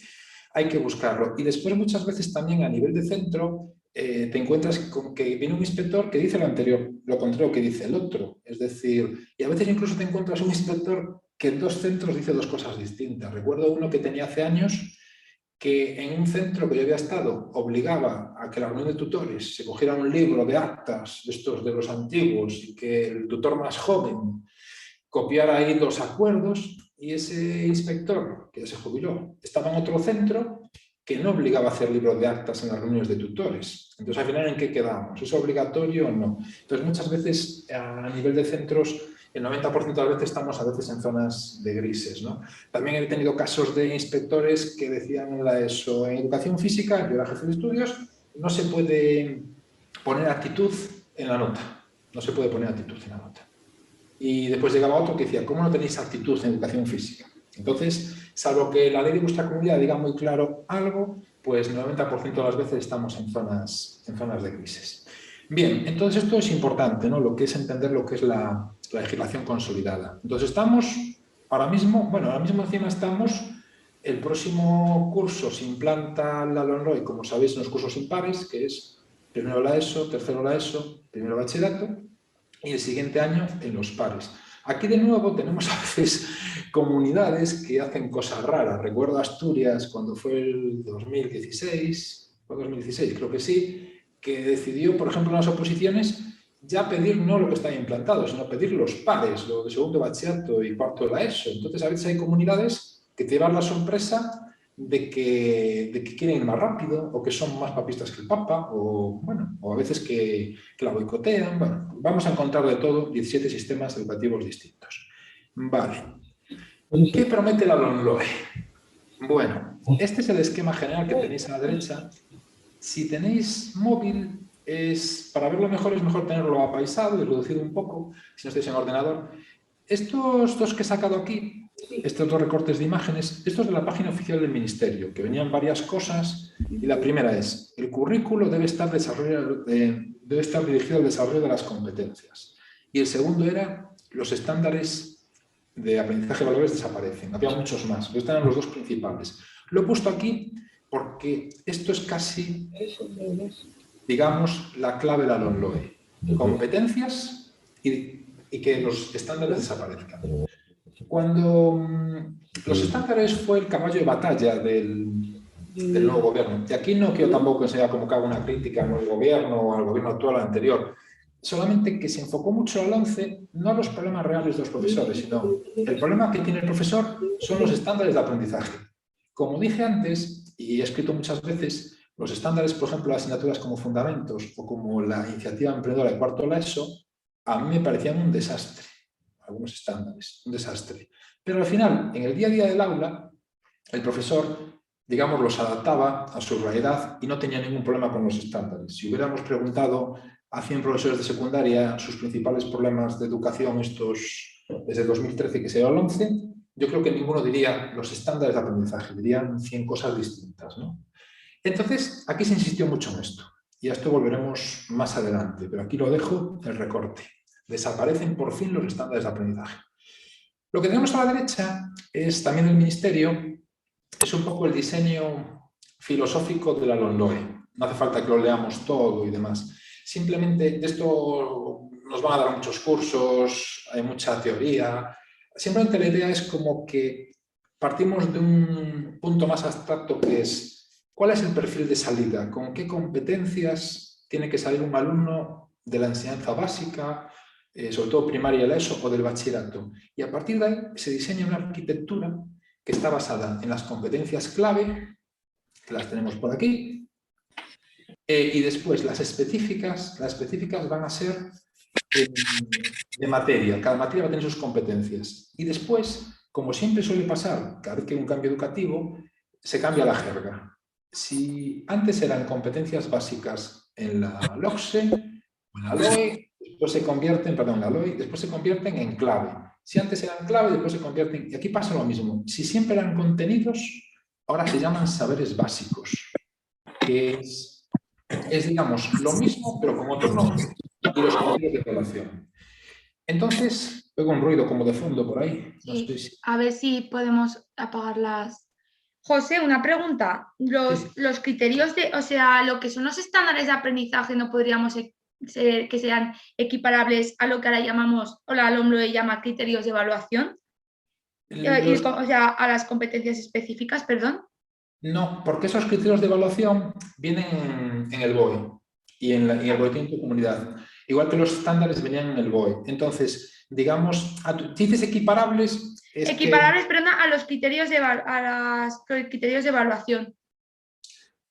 Speaker 2: hay que buscarlo. Y después muchas veces también a nivel de centro te encuentras con que viene un inspector que dice lo anterior, lo contrario que dice el otro. Es decir, y a veces incluso te encuentras un inspector que en 2 centros dice 2 cosas distintas. Recuerdo uno que tenía hace años que en un centro que yo había estado obligaba a que la reunión de tutores se cogiera un libro de actas de estos de los antiguos y que el tutor más joven copiara ahí los acuerdos, y ese inspector, que ya se jubiló, estaba en otro centro que no obligaba a hacer libros de actas en las reuniones de tutores. Entonces, al final, ¿en qué quedamos? ¿Es obligatorio o no? Entonces, muchas veces, a nivel de centros, el 90% de las veces estamos a veces en zonas de grises, ¿no? También he tenido casos de inspectores que decían en la ESO, en educación física, yo era jefe de estudios, no se puede poner actitud en la nota. No se puede poner actitud en la nota. Y después llegaba otro que decía, ¿cómo no tenéis actitud en educación física? Entonces, salvo que la ley de vuestra comunidad diga muy claro algo, pues el 90% de las veces estamos en zonas de crisis. Bien, entonces esto es importante, ¿no? Lo que es entender lo que es la legislación consolidada. Entonces estamos ahora mismo encima estamos, el próximo curso se implanta la LOMLOE, como sabéis, en los cursos impares, que es primero la ESO, tercero la ESO, primero bachillerato, y el siguiente año en los pares. Aquí de nuevo tenemos a veces comunidades que hacen cosas raras. Recuerdo Asturias cuando fue el 2016, o 2016 creo que sí, que decidió, por ejemplo, en las oposiciones ya pedir no lo que está implantado, sino pedir los pares, lo de segundo bachillerato y cuarto de la ESO. Entonces a veces hay comunidades que te llevan la sorpresa de que quieren ir más rápido o que son más papistas que el Papa o a veces que la boicotean. Bueno, vamos a encontrar de todo 17 sistemas educativos distintos. Vale. ¿Qué promete la LOMLOE? Bueno, este es el esquema general que tenéis a la derecha. Si tenéis móvil, para verlo mejor es mejor tenerlo apaisado y reducido un poco, si no estáis en ordenador. Estos dos que he sacado aquí, estos 2 recortes de imágenes, estos de la página oficial del Ministerio, que venían varias cosas, y la primera es, el currículo debe estar dirigido al desarrollo de las competencias. Y el segundo era, los estándares de aprendizaje de valores desaparecen. Había muchos más, pero estos eran los 2 principales. Lo he puesto aquí porque esto es casi, digamos, la clave de la LOMLOE. Competencias y que los estándares desaparezcan. Cuando los estándares fue el caballo de batalla del nuevo gobierno, y aquí no quiero tampoco que sea como que haga una crítica al nuevo gobierno o al gobierno actual anterior, solamente que se enfocó mucho al 11, no a los problemas reales de los profesores, sino el problema que tiene el profesor son los estándares de aprendizaje. Como dije antes, y he escrito muchas veces, los estándares, por ejemplo, de asignaturas como Fundamentos o como la iniciativa emprendedora de cuarto de la ESO, a mí me parecían un desastre. Algunos estándares, un desastre. Pero al final, en el día a día del aula, el profesor, digamos, los adaptaba a su realidad y no tenía ningún problema con los estándares. Si hubiéramos preguntado a 100 profesores de secundaria sus principales problemas de educación desde 2013, que sería el 11, yo creo que ninguno diría los estándares de aprendizaje, dirían 100 cosas distintas, ¿no? Entonces, aquí se insistió mucho en esto, y a esto volveremos más adelante, pero aquí lo dejo, el recorte. Desaparecen por fin los estándares de aprendizaje. Lo que tenemos a la derecha es también el Ministerio, es un poco el diseño filosófico de la LOMLOE. No hace falta que lo leamos todo y demás. Simplemente de esto nos van a dar muchos cursos, hay mucha teoría. Simplemente la idea es como que partimos de un punto más abstracto que es ¿cuál es el perfil de salida? ¿Con qué competencias tiene que salir un alumno de la enseñanza básica, sobre todo primaria de la ESO o del bachillerato? Y a partir de ahí se diseña una arquitectura que está basada en las competencias clave, que las tenemos por aquí, y después las específicas van a ser de materia. Cada materia va a tener sus competencias. Y después, como siempre suele pasar, cada vez que hay un cambio educativo, se cambia la jerga. Si antes eran competencias básicas en la LOCSE o en la LOE, después se convierten, perdón, la LOE, después se convierten en clave. Si antes eran clave, después se convierten... Y aquí pasa lo mismo. Si siempre eran contenidos, ahora se llaman saberes básicos, que es digamos, lo mismo, pero con otro nombre. Y los criterios de evaluación. Entonces, oigo un ruido como de fondo por ahí. No
Speaker 1: Sí,
Speaker 2: estoy...
Speaker 1: a ver si podemos apagarlas. José, una pregunta. Los criterios de, o sea, lo que son los estándares de aprendizaje no podríamos que sean equiparables a lo que ahora llamamos, o la LOMLOE llama criterios de evaluación, o sea, a las competencias específicas, perdón.
Speaker 2: No, porque esos criterios de evaluación vienen en el BOE y en el boletín de tu comunidad. Igual que los estándares venían en el BOE. Entonces, digamos, si dices equiparables...
Speaker 1: Equiparables, perdón, a los criterios de evaluación.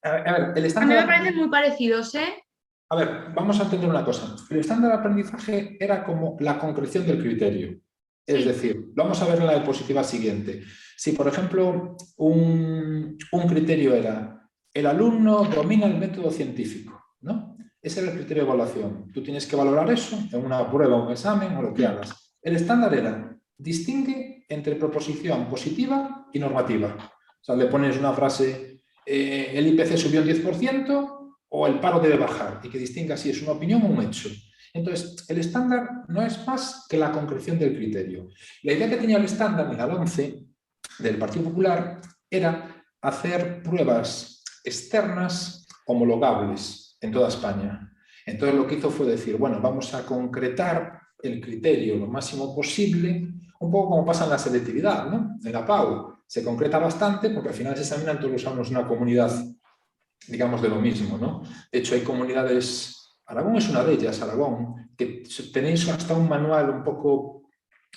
Speaker 2: A ver, el
Speaker 1: A
Speaker 2: estándar...
Speaker 1: mí me parecen muy parecidos, ¿eh?
Speaker 2: A ver, vamos a entender una cosa. El estándar de aprendizaje era como la concreción del criterio. Es decir, vamos a ver en la diapositiva siguiente. Si, por ejemplo, un criterio era el alumno domina el método científico, ¿no? Ese era el criterio de evaluación. Tú tienes que valorar eso en una prueba, un examen o lo que hagas. El estándar era distingue entre proposición positiva y normativa. O sea, le pones una frase, el IPC subió un 10% o el paro debe bajar, y que distinga si es una opinión o un hecho. Entonces, el estándar no es más que la concreción del criterio. La idea que tenía el estándar en la LOMCE del Partido Popular era hacer pruebas externas homologables en toda España. Entonces, lo que hizo fue decir, bueno, vamos a concretar el criterio lo máximo posible, un poco como pasa en la selectividad, ¿no? En la PAU se concreta bastante porque al final se examinan todos los alumnos en una comunidad, digamos, de lo mismo, ¿no? De hecho, hay comunidades... Aragón es una de ellas, Aragón, que tenéis hasta un manual un poco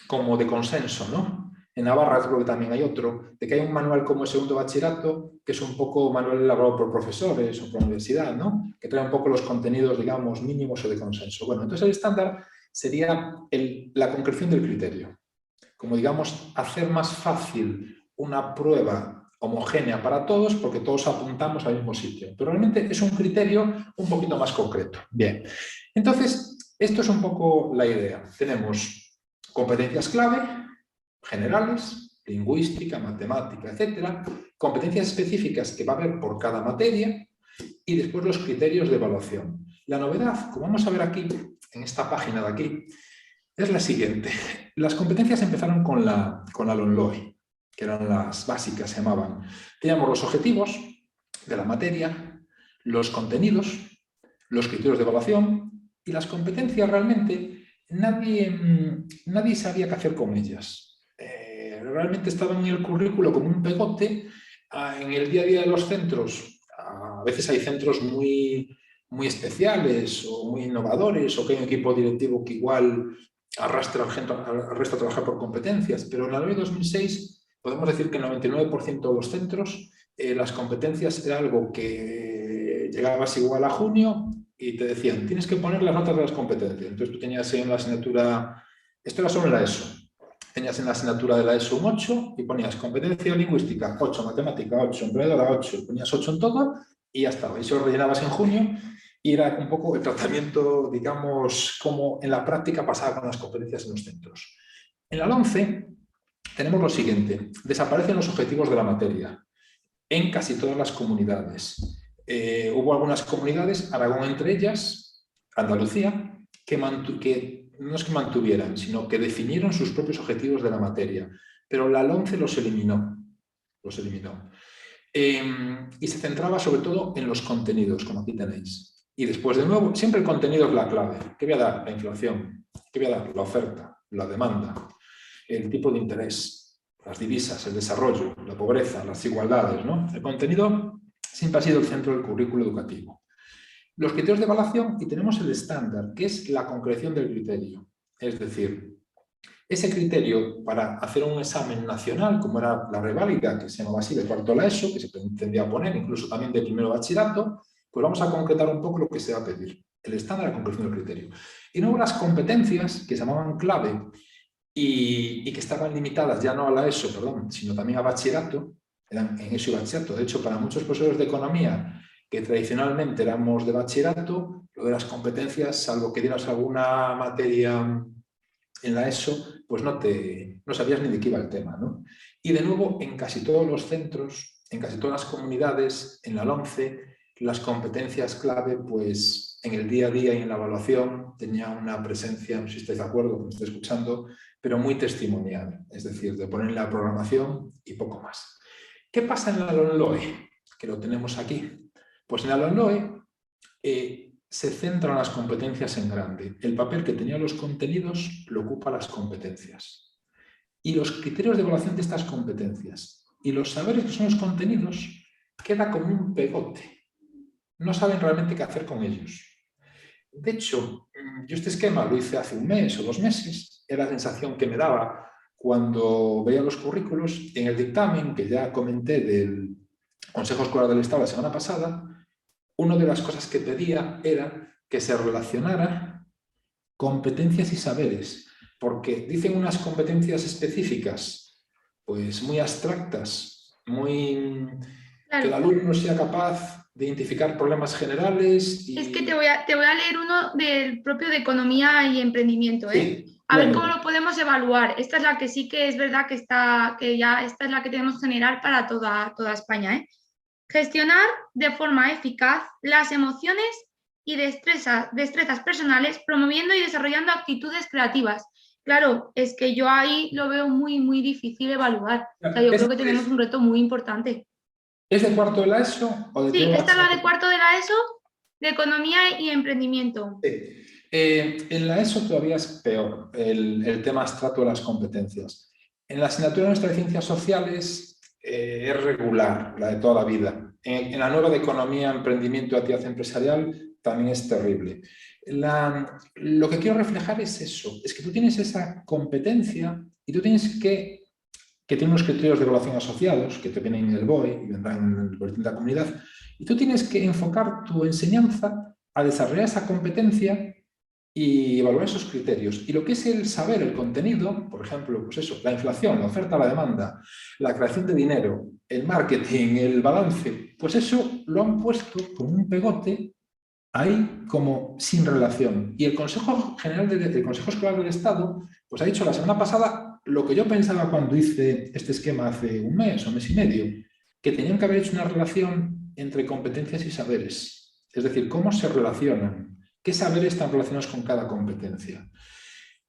Speaker 2: como de consenso, ¿no? En Navarra creo que también hay otro, de que hay un manual como el segundo bachillerato, que es un poco manual elaborado por profesores o por universidad, ¿no? Que trae un poco los contenidos, digamos, mínimos o de consenso. Bueno, entonces el estándar sería la concreción del criterio. Como, digamos, hacer más fácil una prueba homogénea para todos porque todos apuntamos al mismo sitio. Pero realmente es un criterio un poquito más concreto. Bien, entonces esto es un poco la idea. Tenemos competencias clave, generales, lingüística, matemática, etcétera, competencias específicas que va a haber por cada materia y después los criterios de evaluación. La novedad, como vamos a ver aquí, en esta página de aquí, es la siguiente. Las competencias empezaron con la LOMLOE, que eran las básicas, se llamaban. Teníamos los objetivos de la materia, los contenidos, los criterios de evaluación y las competencias realmente nadie sabía qué hacer con ellas. Realmente estaban en el currículo como un pegote. En el día a día de los centros, a veces hay centros muy especiales o muy innovadores o que hay un equipo directivo que igual arrastra al resto a trabajar por competencias, pero en la ley 2006 podemos decir que el 99% de los centros las competencias era algo que llegabas igual a junio y te decían, tienes que poner las notas de las competencias. Entonces tú tenías en la asignatura, esto era solo en la ESO, tenías en la asignatura de la ESO un 8 y ponías competencia lingüística 8, matemática 8, emprendedora 8, ponías 8 en todo y ya estaba. Y eso lo rellenabas en junio y era un poco el tratamiento, digamos, como en la práctica pasaba con las competencias en los centros. En la LOMCE tenemos lo siguiente, desaparecen los objetivos de la materia en casi todas las comunidades. Hubo algunas comunidades, Aragón entre ellas, Andalucía, que no es que mantuvieran, sino que definieron sus propios objetivos de la materia, pero la LOMCE los eliminó. Y se centraba sobre todo en los contenidos, como aquí tenéis. Y después, de nuevo, siempre el contenido es la clave. ¿Qué voy a dar? La inflación. ¿Qué voy a dar? La oferta, la demanda, el tipo de interés, las divisas, el desarrollo, la pobreza, las desigualdades, ¿no? El contenido siempre ha sido el centro del currículo educativo. Los criterios de evaluación, y tenemos el estándar, que es la concreción del criterio. Es decir, ese criterio para hacer un examen nacional, como era la reválida, que se llamaba así, de cuarto de la ESO, que se tendría a poner incluso también de primero bachillerato, pues vamos a concretar un poco lo que se va a pedir. el estándar, la concreción del criterio. Y luego las competencias, que se llamaban clave y que estaban limitadas ya no a la ESO, perdón, sino también a bachillerato, eran en ESO y bachillerato. De hecho, para muchos profesores de economía que tradicionalmente éramos de bachillerato, lo de las competencias, salvo que dieras alguna materia en la ESO, pues no sabías ni de qué iba el tema, ¿no? Y de nuevo, en casi todos los centros, en casi todas las comunidades, en la LOMCE, las competencias clave, pues en el día a día y en la evaluación tenía una presencia, no sé si estáis de acuerdo, me estoy escuchando, pero muy testimonial, es decir, de poner la programación y poco más. ¿Qué pasa en la LOMLOE? Que lo tenemos aquí. Pues en la LOMLOE se centran las competencias en grande. El papel que tenían los contenidos lo ocupa las competencias. Y los criterios de evaluación de estas competencias y los saberes que son los contenidos queda como un pegote. No saben realmente qué hacer con ellos. De hecho, yo este esquema lo hice hace un mes o 2 meses. Era la sensación que me daba cuando veía los currículos en el dictamen que ya comenté del Consejo Escolar del Estado la semana pasada. Una de las cosas que pedía era que se relacionara competencias y saberes, porque dicen unas competencias específicas, pues muy abstractas, que el alumno sea capaz de identificar problemas generales.
Speaker 1: Es que te voy a leer uno del propio de economía y emprendimiento, ¿eh?
Speaker 2: Sí,
Speaker 1: A ver cómo lo podemos evaluar. Esta es la que sí que es verdad que esta es la que tenemos que generar para toda España, ¿eh? Gestionar de forma eficaz las emociones y destrezas personales, promoviendo y desarrollando actitudes creativas. Claro, es que yo ahí lo veo muy, muy difícil evaluar. O sea, yo creo que tenemos un reto muy importante.
Speaker 2: ¿Es de cuarto de la ESO o de
Speaker 1: Sí, esta es la de cuarto de la ESO, de economía y emprendimiento.
Speaker 2: Sí. En la ESO todavía es peor el tema abstracto de las competencias. En la asignatura de nuestras ciencias sociales es regular, la de toda la vida. En la nueva de economía, emprendimiento y actividad empresarial también es terrible. Lo que quiero reflejar es eso, es que tú tienes esa competencia y tú tienes que tiene unos criterios de evaluación asociados, que te vienen en el BOE y vendrán en el boletín de la comunidad, y tú tienes que enfocar tu enseñanza a desarrollar esa competencia y evaluar esos criterios. Y lo que es el saber, el contenido, por ejemplo, pues eso, la inflación, la oferta, la demanda, la creación de dinero, el marketing, el balance, pues eso lo han puesto con un pegote ahí como sin relación. Y el Consejo General del Consejo Escolar del Estado pues ha dicho la semana pasada lo que yo pensaba cuando hice este esquema hace un mes o mes y medio, que tenían que haber hecho una relación entre competencias y saberes. Es decir, cómo se relacionan, qué saberes están relacionados con cada competencia.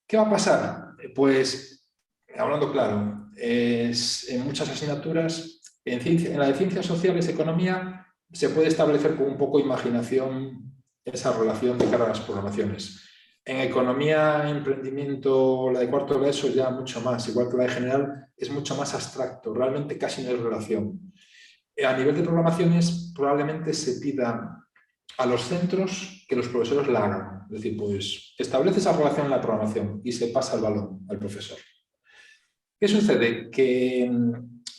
Speaker 2: ¿Qué va a pasar? Pues, hablando claro, en muchas asignaturas, en la de Ciencias Sociales, Economía, se puede establecer con un poco de imaginación esa relación de cara a las programaciones. En economía, emprendimiento, la de cuarto de la ESO ya mucho más, igual que la de general, es mucho más abstracto, realmente casi no hay relación. A nivel de programaciones, probablemente se pida a los centros que los profesores la hagan. Es decir, pues establece esa relación en la programación y se pasa el balón al profesor. ¿Qué sucede? Que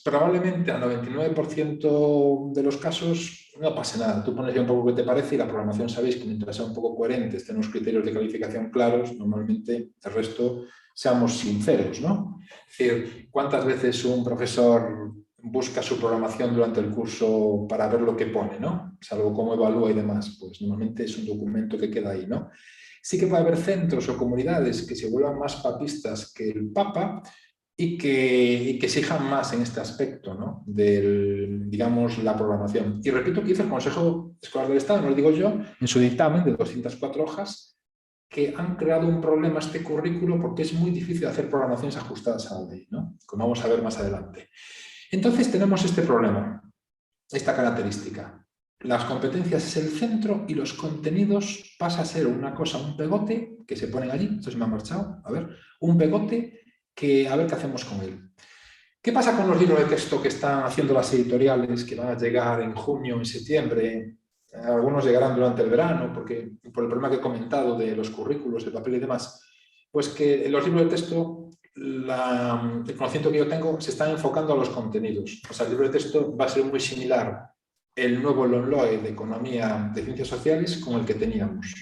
Speaker 2: probablemente al 99% de los casos no pase nada. Tú pones ya un poco qué te parece y la programación, sabéis que mientras sea un poco coherente, estén los criterios de calificación claros, normalmente el resto seamos sinceros, ¿no? Es decir, ¿cuántas veces un profesor busca su programación durante el curso para ver lo que pone, ¿no? Salvo cómo evalúa y demás, pues normalmente es un documento que queda ahí, ¿no? Sí que puede haber centros o comunidades que se vuelvan más papistas que el Papa y que exijan más en este aspecto, ¿no? Digamos, la programación. Y repito que hizo el Consejo Escolar del Estado, no lo digo yo, en su dictamen de 204 hojas, que han creado un problema este currículo porque es muy difícil hacer programaciones ajustadas a la ley, ¿no? Como vamos a ver más adelante. Entonces tenemos este problema, esta característica. Las competencias es el centro y los contenidos pasa a ser una cosa, un pegote que se ponen allí, esto se me ha marchado, a ver, un pegote que a ver qué hacemos con él. ¿Qué pasa con los libros de texto que están haciendo las editoriales, que van a llegar en junio, en septiembre? Algunos llegarán durante el verano, porque por el problema que he comentado de los currículos, el papel y demás, pues que los libros de texto, el conocimiento que yo tengo, se están enfocando a los contenidos. O sea, el libro de texto va a ser muy similar el nuevo LOMLOE de Economía de Ciencias Sociales con el que teníamos.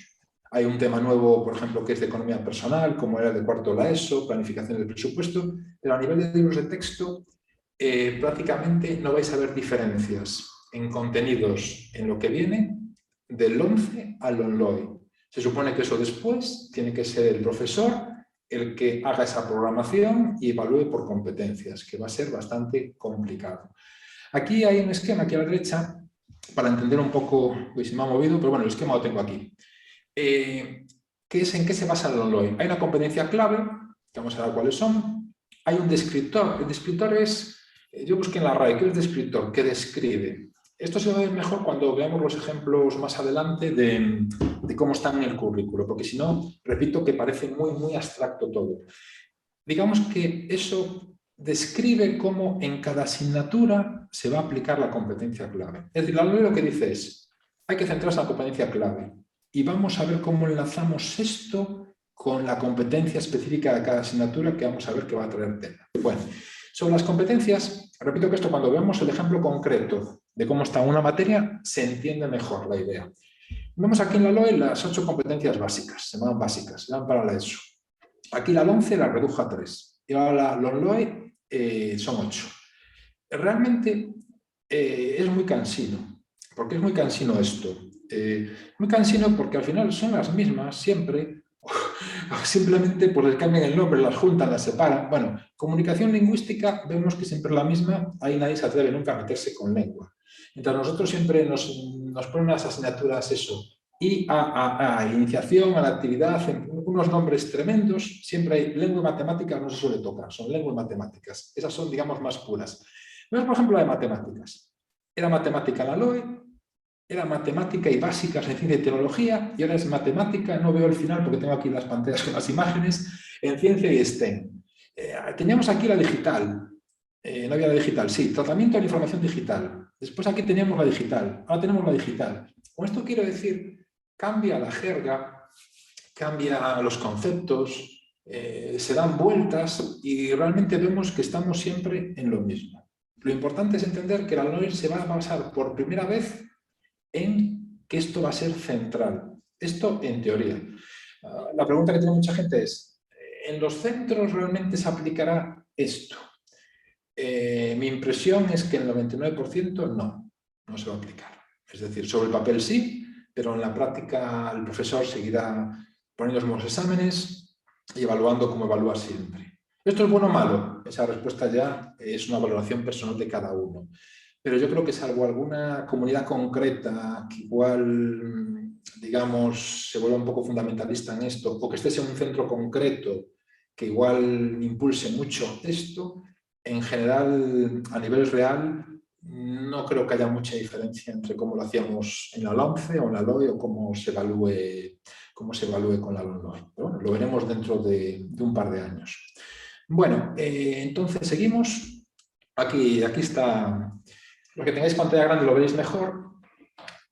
Speaker 2: Hay un tema nuevo, por ejemplo, que es de economía personal, como era el de cuarto de la ESO, planificación del presupuesto, pero a nivel de libros de texto prácticamente no vais a ver diferencias en contenidos en lo que viene del 11 al ONLOE. Se supone que eso después tiene que ser el profesor el que haga esa programación y evalúe por competencias, que va a ser bastante complicado. Aquí hay un esquema aquí a la derecha para entender un poco, pues se me ha movido, pero bueno, el esquema lo tengo aquí. ¿En qué se basa el ONLOE? Hay una competencia clave, que vamos a ver cuáles son. Hay un descriptor. El descriptor es, yo busqué en la RAE, ¿qué es descriptor? Que describe. Esto se va a ver mejor cuando veamos los ejemplos más adelante de cómo están en el currículo, porque si no, repito que parece muy abstracto todo. Digamos que eso describe cómo en cada asignatura se va a aplicar la competencia clave. Es decir, la ley lo que dice es, hay que centrarse en la competencia clave y vamos a ver cómo enlazamos esto con la competencia específica de cada asignatura que vamos a ver que va a traer tema. Bueno, sobre las competencias, repito que esto cuando veamos el ejemplo concreto de cómo está una materia, se entiende mejor la idea. Vemos aquí en la LOE las 8 competencias básicas, se llaman básicas, se llaman para la ESO. Aquí la 11 la redujo a 3 y ahora la LOE son 8. Realmente es muy cansino. ¿Por qué es muy cansino esto? Muy cansino porque al final son las mismas siempre, o simplemente pues les cambian el nombre, las juntan, las separan. Bueno, comunicación lingüística vemos que siempre es la misma, ahí nadie se atreve nunca a meterse con lengua. Mientras nosotros siempre nos ponen las asignaturas eso, y a iniciación, a la actividad, unos nombres tremendos, siempre hay lengua y matemáticas, no se suele tocar, son lengua y matemáticas. Esas son, digamos, más puras. Vemos, por ejemplo, la de matemáticas. Era matemática en la LOE, era matemática y básicas en ciencia y tecnología, y ahora es matemática, no veo el final porque tengo aquí las pantallas con las imágenes, en ciencia y STEM. Teníamos aquí la digital, no había la digital, sí, tratamiento de la información digital. Después aquí teníamos la digital, ahora tenemos la digital. Con esto quiero decir, cambia la jerga, cambia los conceptos, se dan vueltas y realmente vemos que estamos siempre en lo mismo. Lo importante es entender que la LOE se va a basar por primera vez en que esto va a ser central. Esto en teoría. La pregunta que tiene mucha gente es, ¿en los centros realmente se aplicará esto? Mi impresión es que en el 99% no se va a aplicar. Es decir, sobre el papel sí, pero en la práctica el profesor seguirá poniendo los mismos exámenes y evaluando como evalúa siempre. ¿Esto es bueno o malo? Esa respuesta ya es una valoración personal de cada uno. Pero yo creo que salvo alguna comunidad concreta que igual, digamos, se vuelva un poco fundamentalista en esto, o que estés en un centro concreto que igual impulse mucho esto, en general, a nivel real, no creo que haya mucha diferencia entre cómo lo hacíamos en la LOMCE o en la LOE o cómo se evalúe con la LOMLOE. Pero bueno, lo veremos dentro de un par de años. Bueno, entonces seguimos. Aquí está. Los que tengáis pantalla grande lo veréis mejor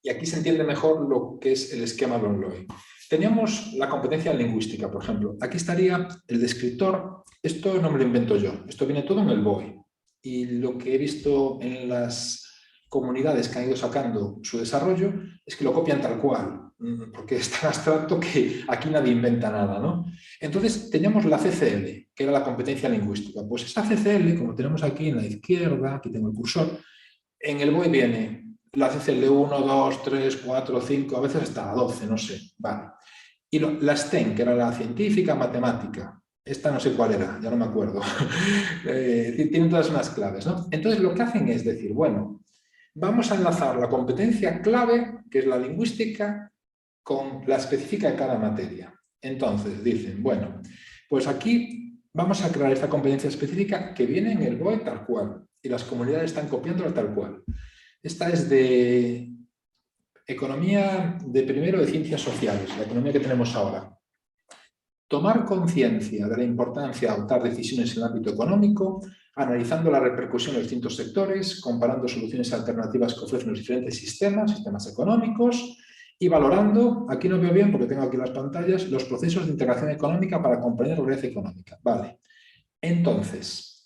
Speaker 2: y aquí se entiende mejor lo que es el esquema LOMLOE. Teníamos la competencia lingüística, por ejemplo. Aquí estaría el descriptor. Esto no me lo invento yo. Esto viene todo en el BOE. Y lo que he visto en las comunidades que han ido sacando su desarrollo es que lo copian tal cual, porque es tan abstracto que aquí nadie inventa nada, ¿no? Entonces teníamos la CCL, que era la competencia lingüística. Pues esa CCL, como tenemos aquí en la izquierda, aquí tengo el cursor, en el BOE viene la CCL 1, 2, 3, 4, 5, a veces hasta 12, no sé, vale. Y la STEM, que era la científica, matemática, esta no sé cuál era, ya no me acuerdo. Tienen todas unas claves, ¿no? Entonces lo que hacen es decir, bueno, vamos a enlazar la competencia clave, que es la lingüística, con la específica de cada materia. Entonces dicen, bueno, pues aquí vamos a crear esta competencia específica que viene en el BOE tal cual, y las comunidades están copiándola tal cual. Esta es de economía de primero de ciencias sociales, la economía que tenemos ahora. Tomar conciencia de la importancia de adoptar decisiones en el ámbito económico, analizando la repercusión de los distintos sectores, comparando soluciones alternativas que ofrecen los diferentes sistemas económicos y valorando, aquí no veo bien porque tengo aquí las pantallas, los procesos de integración económica para comprender la realidad económica. Vale. Entonces,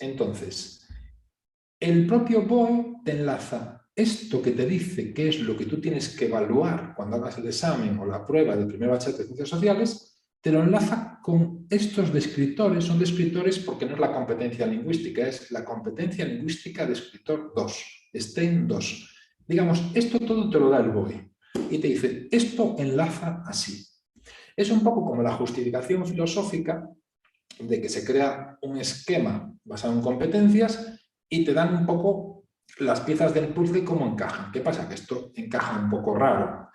Speaker 2: el propio BOE te enlaza esto que te dice qué es lo que tú tienes que evaluar cuando hagas el examen o la prueba del primer bachillerato de Ciencias Sociales, te lo enlaza con estos descriptores. Son descriptores porque no es la competencia lingüística, es la competencia lingüística de escritor 2, STEM 2. Digamos, esto todo te lo da el BOE y te dice, esto enlaza así. Es un poco como la justificación filosófica de que se crea un esquema basado en competencias y te dan un poco las piezas del puzzle cómo encajan. ¿Qué pasa? Que esto encaja un poco raro.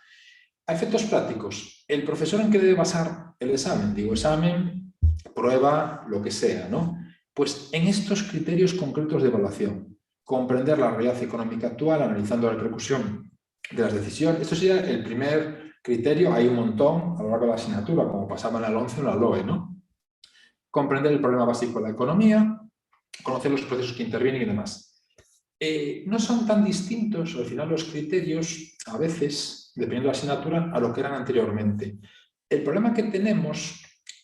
Speaker 2: A efectos prácticos, ¿el profesor en qué debe basar el examen? Digo, examen, prueba, lo que sea, ¿no? Pues en estos criterios concretos de evaluación. Comprender la realidad económica actual, analizando la repercusión de las decisiones. Esto sería el primer criterio. Hay un montón a lo largo de la asignatura, como pasaba en la 11 o en la LOE, ¿no? Comprender el problema básico de la economía, conocer los procesos que intervienen y demás. No son tan distintos, al final, los criterios, a veces, dependiendo de la asignatura, a lo que eran anteriormente. El problema que tenemos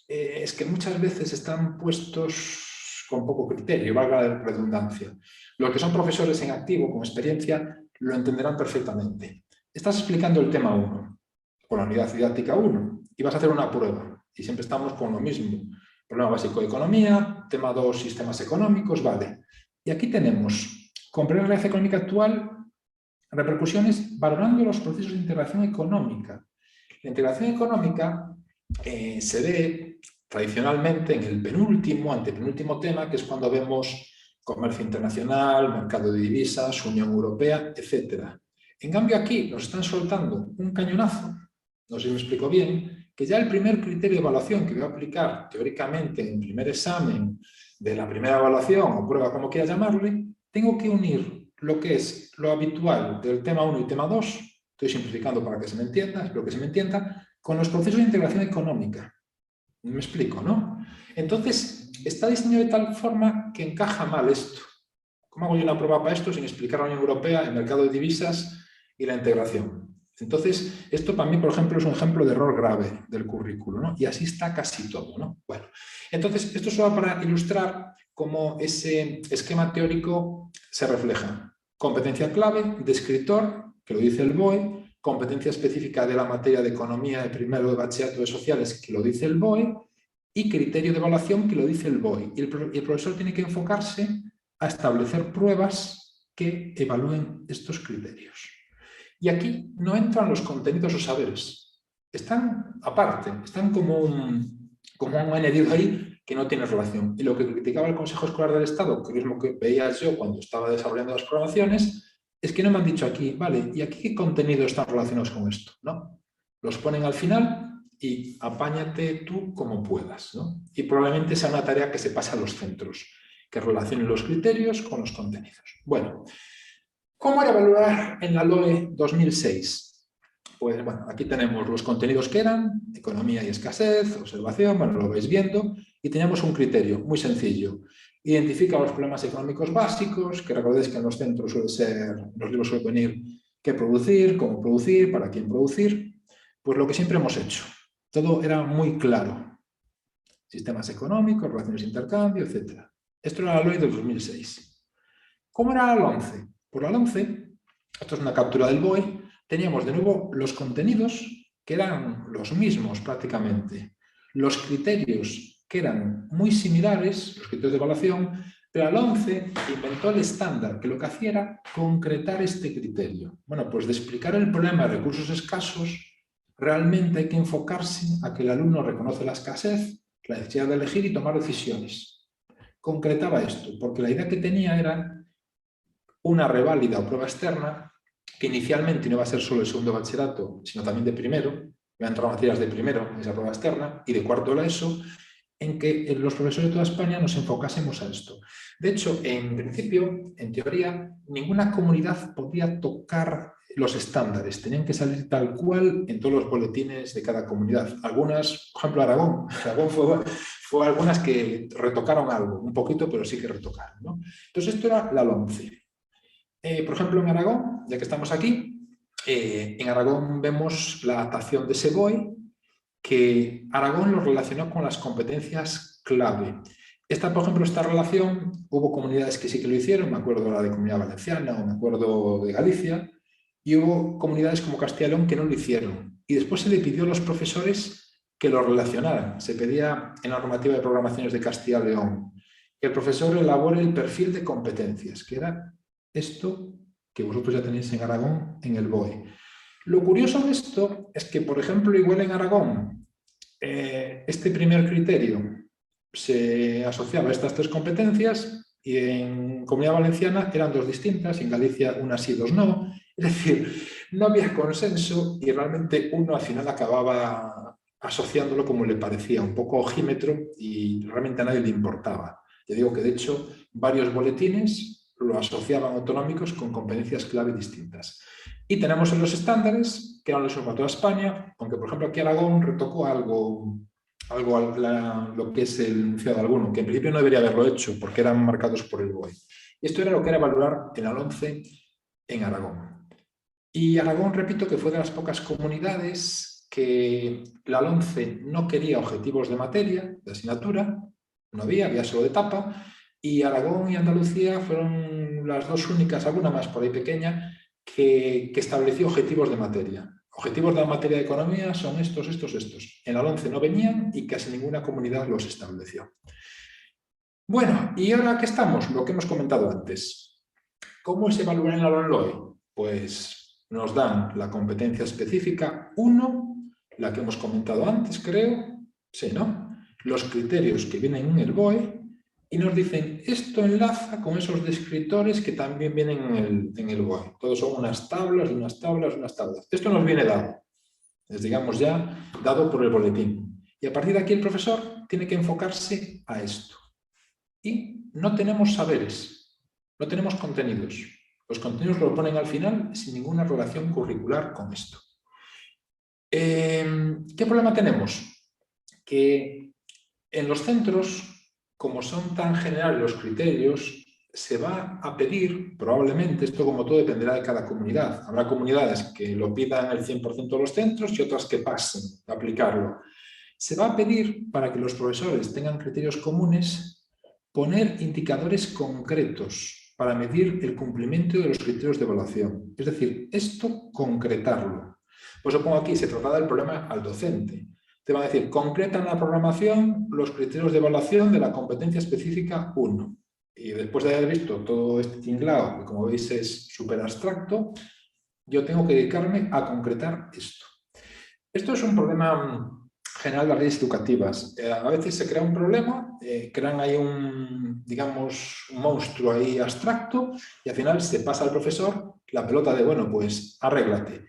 Speaker 2: es que muchas veces están puestos con poco criterio, valga la redundancia. Los que son profesores en activo, con experiencia, lo entenderán perfectamente. Estás explicando el tema 1, con la unidad didáctica 1, y vas a hacer una prueba, y siempre estamos con lo mismo. Problema básico de economía, tema 2, sistemas económicos, vale. Y aquí tenemos, comprender la realidad económica actual, repercusiones, valorando los procesos de integración económica. La integración económica se ve tradicionalmente en el penúltimo, antepenúltimo tema, que es cuando vemos comercio internacional, mercado de divisas, Unión Europea, etc. En cambio aquí nos están soltando un cañonazo, no sé si me explico bien, que ya el primer criterio de evaluación que voy a aplicar teóricamente en el primer examen de la primera evaluación o prueba, como quiera llamarle, tengo que unir lo que es lo habitual del tema 1 y tema 2, estoy simplificando para que se me entienda, espero que se me entienda, con los procesos de integración económica. Me explico, ¿no? Entonces, está diseñado de tal forma que encaja mal esto. ¿Cómo hago yo una prueba para esto sin explicar la Unión Europea, el mercado de divisas y la integración? Entonces, esto para mí, por ejemplo, es un ejemplo de error grave del currículo, ¿no? Y así está casi todo, ¿no? Bueno, entonces, esto solo para ilustrar cómo ese esquema teórico se refleja. Competencia clave, descriptor, que lo dice el BOE, competencia específica de la materia de economía de primero de bachillerato de sociales, que lo dice el BOE, y criterio de evaluación, que lo dice el BOE. Y el profesor tiene que enfocarse a establecer pruebas que evalúen estos criterios. Y aquí no entran los contenidos o saberes. Están aparte, están como un añadido ahí que no tiene relación. Y lo que criticaba el Consejo Escolar del Estado, que es lo que veía yo cuando estaba desarrollando las programaciones, es que no me han dicho aquí, vale, ¿y aquí qué contenidos están relacionados con esto? ¿No? Los ponen al final y apáñate tú como puedas, ¿no? Y probablemente sea una tarea que se pasa a los centros, que relacionen los criterios con los contenidos. Bueno, ¿cómo era evaluar en la LOE 2006? Pues bueno, aquí tenemos los contenidos que eran, economía y escasez, observación, bueno, lo vais viendo, y teníamos un criterio muy sencillo. Identifica los problemas económicos básicos, que recordéis que en los centros suele ser, los libros suelen venir qué producir, cómo producir, para quién producir, pues lo que siempre hemos hecho. Todo era muy claro. Sistemas económicos, relaciones de intercambio, etc. Esto era la LOE de 2006. ¿Cómo era la 11? Por la 11, esto es una captura del BOE, teníamos de nuevo los contenidos que eran los mismos prácticamente, los criterios que eran muy similares, los criterios de evaluación, pero al 11 inventó el estándar, que lo que hacía era concretar este criterio. Bueno, pues de explicar el problema de recursos escasos, realmente hay que enfocarse a que el alumno reconoce la escasez, la necesidad de elegir y tomar decisiones. Concretaba esto, porque la idea que tenía era una reválida o prueba externa que inicialmente no iba a ser solo el segundo bachillerato, sino también de primero, iba a entrar materias de primero en esa prueba externa y de cuarto de la ESO, en que los profesores de toda España nos enfocásemos a esto. De hecho, en principio, en teoría, ninguna comunidad podía tocar los estándares, tenían que salir tal cual en todos los boletines de cada comunidad. Algunas, por ejemplo, Aragón fue algunas que retocaron algo, un poquito, pero sí que retocaron, ¿no? Entonces esto era la LOMCE. Por ejemplo, en Aragón, ya que estamos aquí, en Aragón vemos la adaptación de ese BOE, que Aragón lo relacionó con las competencias clave. Por ejemplo, esta relación, hubo comunidades que sí que lo hicieron, me acuerdo de la de Comunidad Valenciana o me acuerdo de Galicia, y hubo comunidades como Castilla y León que no lo hicieron. Y después se le pidió a los profesores que lo relacionaran. Se pedía en la normativa de programaciones de Castilla y León que el profesor elabore el perfil de competencias, que era esto que vosotros ya tenéis en Aragón en el BOE. Lo curioso de esto es que, por ejemplo, igual en Aragón, este primer criterio se asociaba a estas 3 competencias y en Comunidad Valenciana eran 2 distintas, en Galicia una sí, 2 no. Es decir, no había consenso y realmente uno al final acababa asociándolo como le parecía, un poco ojímetro, y realmente a nadie le importaba. Te digo que de hecho varios boletines lo asociaban autonómicos con competencias clave distintas. Y tenemos en los estándares, que eran los para toda España, aunque por ejemplo aquí Aragón retocó algo lo que es el enunciado alguno, que en principio no debería haberlo hecho porque eran marcados por el BOE. Y esto era lo que era evaluar en la LOMCE en Aragón. Y Aragón, repito, que fue de las pocas comunidades que la LOMCE no quería objetivos de materia, de asignatura, no había solo de etapa, y Aragón y Andalucía fueron las 2 únicas, alguna más por ahí pequeña, que estableció objetivos de materia. Objetivos de la materia de economía son estos. En la LOMCE no venían y casi ninguna comunidad los estableció. Bueno, ¿y ahora qué estamos? Lo que hemos comentado antes. ¿Cómo se evalúa en la LOMLOE? Pues nos dan la competencia específica 1, la que hemos comentado antes, creo. Sí, ¿no? Los criterios que vienen en el BOE y nos dicen, esto enlaza con esos descriptores que también vienen en el BOE. Todos son unas tablas. Esto nos viene dado, es digamos ya dado por el boletín. Y a partir de aquí el profesor tiene que enfocarse a esto. Y no tenemos saberes, no tenemos contenidos. Los contenidos lo ponen al final sin ninguna relación curricular con esto. ¿Qué problema tenemos? Que en los centros, como son tan generales los criterios, se va a pedir, probablemente, esto como todo dependerá de cada comunidad. Habrá comunidades que lo pidan el 100% de los centros y otras que pasen a aplicarlo. Se va a pedir, para que los profesores tengan criterios comunes, poner indicadores concretos para medir el cumplimiento de los criterios de evaluación. Es decir, esto concretarlo. Pues lo pongo aquí, se traslada el problema al docente. Te va a decir, concreta en la programación los criterios de evaluación de la competencia específica 1. Y después de haber visto todo este tinglado, que como veis es súper abstracto, yo tengo que dedicarme a concretar esto. Esto es un problema general de las redes educativas. A veces se crea un problema, crean ahí digamos, un monstruo ahí abstracto y al final se pasa al profesor la pelota de, bueno, pues arréglate.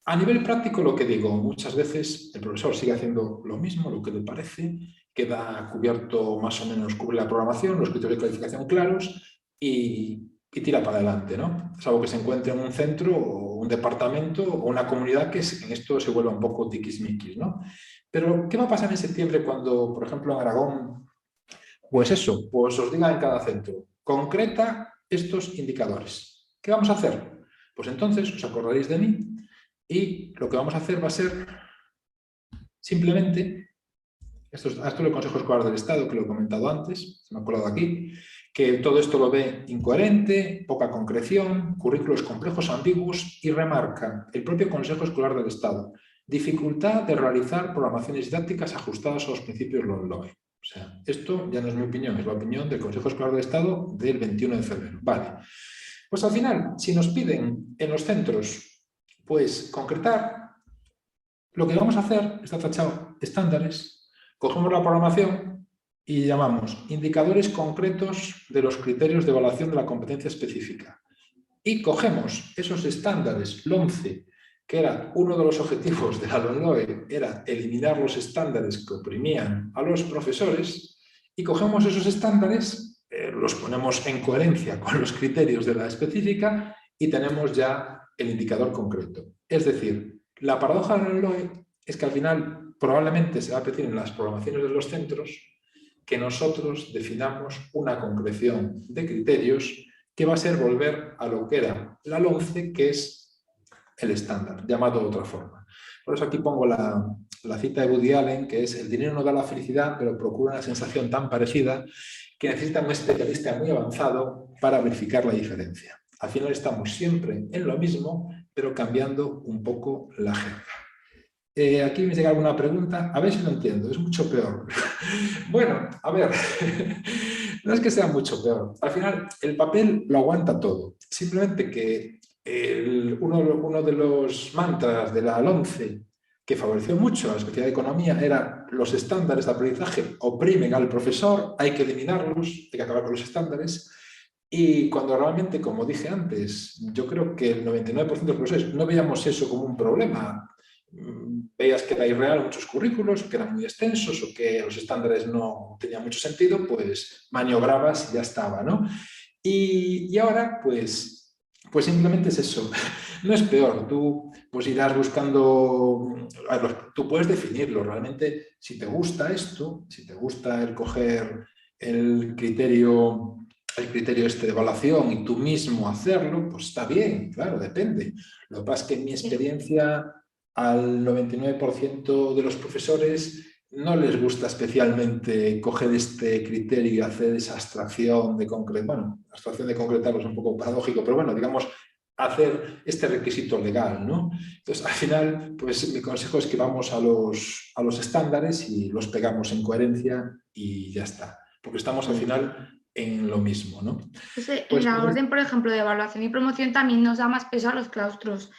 Speaker 2: A nivel práctico, lo que digo, muchas veces el profesor sigue haciendo lo mismo, lo que le parece, queda cubierto más o menos, cubre la programación, los criterios de calificación claros y tira para adelante, ¿no? Es algo que se encuentre en un centro o un departamento o una comunidad que en esto se vuelve un poco tiquismiquis, ¿no? Pero, ¿qué va a pasar en septiembre cuando, por ejemplo, en Aragón, pues eso, pues os diga en cada centro, concreta estos indicadores? ¿Qué vamos a hacer? Pues entonces os acordaréis de mí y lo que vamos a hacer va a ser simplemente, esto es el Consejo Escolar del Estado, que lo he comentado antes, se me ha acordado aquí, que todo esto lo ve incoherente, poca concreción, currículos complejos, ambiguos y remarca el propio Consejo Escolar del Estado. Dificultad de realizar programaciones didácticas ajustadas a los principios LOMLOE. O sea, esto ya no es mi opinión, es la opinión del Consejo Escolar del Estado del 21 de febrero. Vale. Pues al final, si nos piden en los centros, pues concretar, lo que vamos a hacer, está tachado estándares, cogemos la programación y llamamos indicadores concretos de los criterios de evaluación de la competencia específica. Y cogemos esos estándares LOMCE, que era uno de los objetivos de la LOMLOE, era eliminar los estándares que oprimían a los profesores, y cogemos esos estándares, los ponemos en coherencia con los criterios de la específica y tenemos ya el indicador concreto. Es decir, la paradoja de la LOMLOE es que al final probablemente se va a pedir en las programaciones de los centros que nosotros definamos una concreción de criterios que va a ser volver a lo que era la LOMCE, que es el estándar, llamado de otra forma. Por eso aquí pongo la cita de Woody Allen, que es: el dinero no da la felicidad, pero procura una sensación tan parecida. que necesita un especialista muy avanzado para verificar la diferencia. Al final estamos siempre en lo mismo, pero cambiando un poco la jerga. Aquí me llega alguna pregunta, a ver si lo entiendo, es mucho peor. Bueno, a ver, no es que sea mucho peor. Al final, el papel lo aguanta todo. Simplemente que uno de los mantras de la LOMCE que favoreció mucho a la especialidad de economía era los estándares de aprendizaje oprimen al profesor, hay que eliminarlos, hay que acabar con los estándares. Y cuando realmente, como dije antes, yo creo que el 99% de los profesores no veíamos eso como un problema. Veías que era irreal muchos currículos, que eran muy extensos o que los estándares no tenían mucho sentido, pues maniobrabas y ya estaba, ¿no? Y ahora, pues simplemente es eso. No es peor, tú pues irás buscando, tú puedes definirlo realmente, si te gusta esto, si te gusta el coger el criterio este de evaluación y tú mismo hacerlo, pues está bien, claro, depende. Lo que pasa es que en mi experiencia al 99% de los profesores no les gusta especialmente coger este criterio y hacer esa abstracción de concretar, bueno, la abstracción de concretarlo es un poco paradójico, pero bueno, digamos, hacer este requisito legal, ¿no? Entonces, al final, pues mi consejo es que vamos a los estándares y los pegamos en coherencia y ya está, porque estamos al final en lo mismo, ¿no?
Speaker 1: Entonces, en
Speaker 2: Pues,
Speaker 1: la orden, por ejemplo, de evaluación y promoción también nos da más peso a los claustros.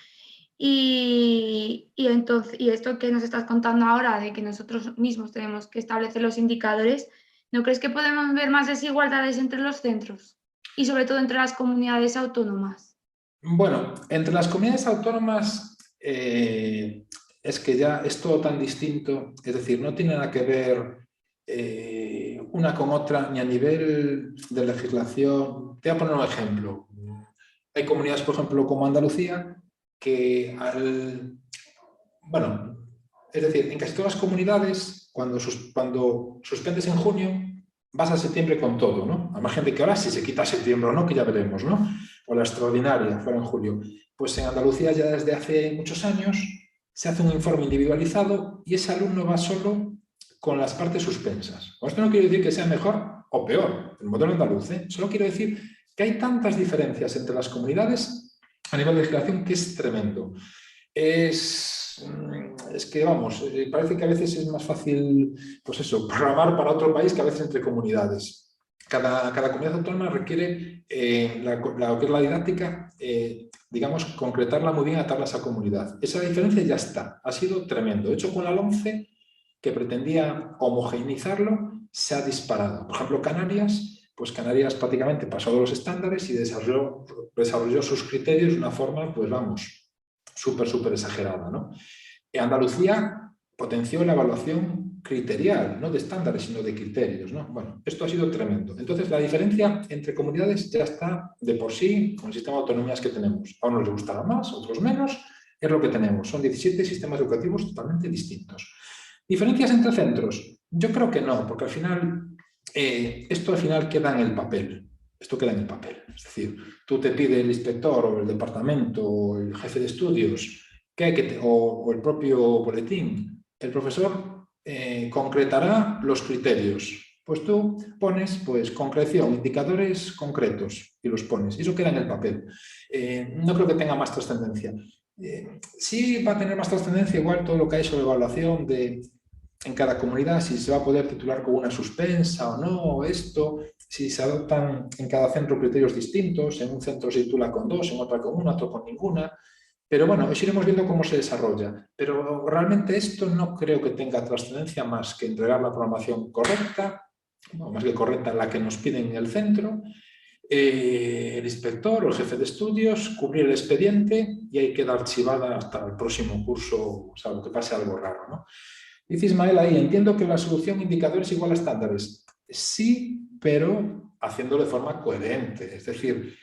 Speaker 1: Entonces, y esto que nos estás contando ahora, de que nosotros mismos tenemos que establecer los indicadores, ¿no crees que podemos ver más desigualdades entre los centros? Y sobre todo entre las comunidades autónomas.
Speaker 2: bueno, entre las comunidades autónomas es que ya es todo tan distinto, es decir, no tiene nada que ver una con otra ni a nivel de legislación. Te voy a poner un ejemplo. Hay comunidades, por ejemplo, como Andalucía, que bueno, es decir, en casi todas las comunidades, cuando suspendes en junio, vas a septiembre con todo, ¿no? Al margen de que ahora si se quita septiembre o no, que ya veremos, ¿no? O la extraordinaria fuera en julio. Pues en Andalucía ya desde hace muchos años se hace un informe individualizado y ese alumno va solo con las partes suspensas. Con esto no quiero decir que sea mejor o peor el modelo andaluz, ¿eh? Solo quiero decir que hay tantas diferencias entre las comunidades a nivel de legislación que es tremendo. Es que, vamos, parece que a veces es más fácil, pues eso, programar para otro país que a veces entre comunidades. Cada comunidad autónoma requiere lo que es la didáctica, digamos, concretarla muy bien, atarla a esa comunidad. Esa diferencia ya está, ha sido tremendo. De hecho, con la LOMCE, que pretendía homogeneizarlo, se ha disparado. Por ejemplo, Canarias, pues Canarias prácticamente pasó de los estándares y desarrolló sus criterios de una forma, pues vamos, súper exagerada, ¿no? Andalucía potenció la evaluación criterial, no de estándares, sino de criterios, ¿no? Bueno, esto ha sido tremendo. Entonces, la diferencia entre comunidades ya está de por sí con el sistema de autonomías que tenemos. A unos les gustará más, a otros menos, es lo que tenemos. Son 17 sistemas educativos totalmente distintos. ¿Diferencias entre centros? Yo creo que no, porque al final, esto al final queda en el papel. Esto queda en el papel. Es decir, tú te pide el inspector o el departamento o el jefe de estudios o el propio boletín. El profesor concretará los criterios. Pues tú pones, pues, concreción, indicadores concretos y los pones. Y eso queda en el papel. No creo que tenga más trascendencia. Sí va a tener más trascendencia igual todo lo que hay sobre evaluación en cada comunidad, si se va a poder titular con una suspensa o no, esto, si se adoptan en cada centro criterios distintos, en un centro se titula con 2, en otra con 1, otro con ninguna. Pero bueno, eso iremos viendo cómo se desarrolla. Pero realmente esto no creo que tenga trascendencia más que entregar la programación correcta, o más que correcta, la que nos piden en el centro, el inspector o el jefe de estudios, cubrir el expediente y ahí queda archivada hasta el próximo curso, salvo que pase algo raro, ¿no? Dice Ismael ahí, entiendo que la solución indicador es igual a estándares. Sí, pero haciéndolo de forma coherente. Es decir,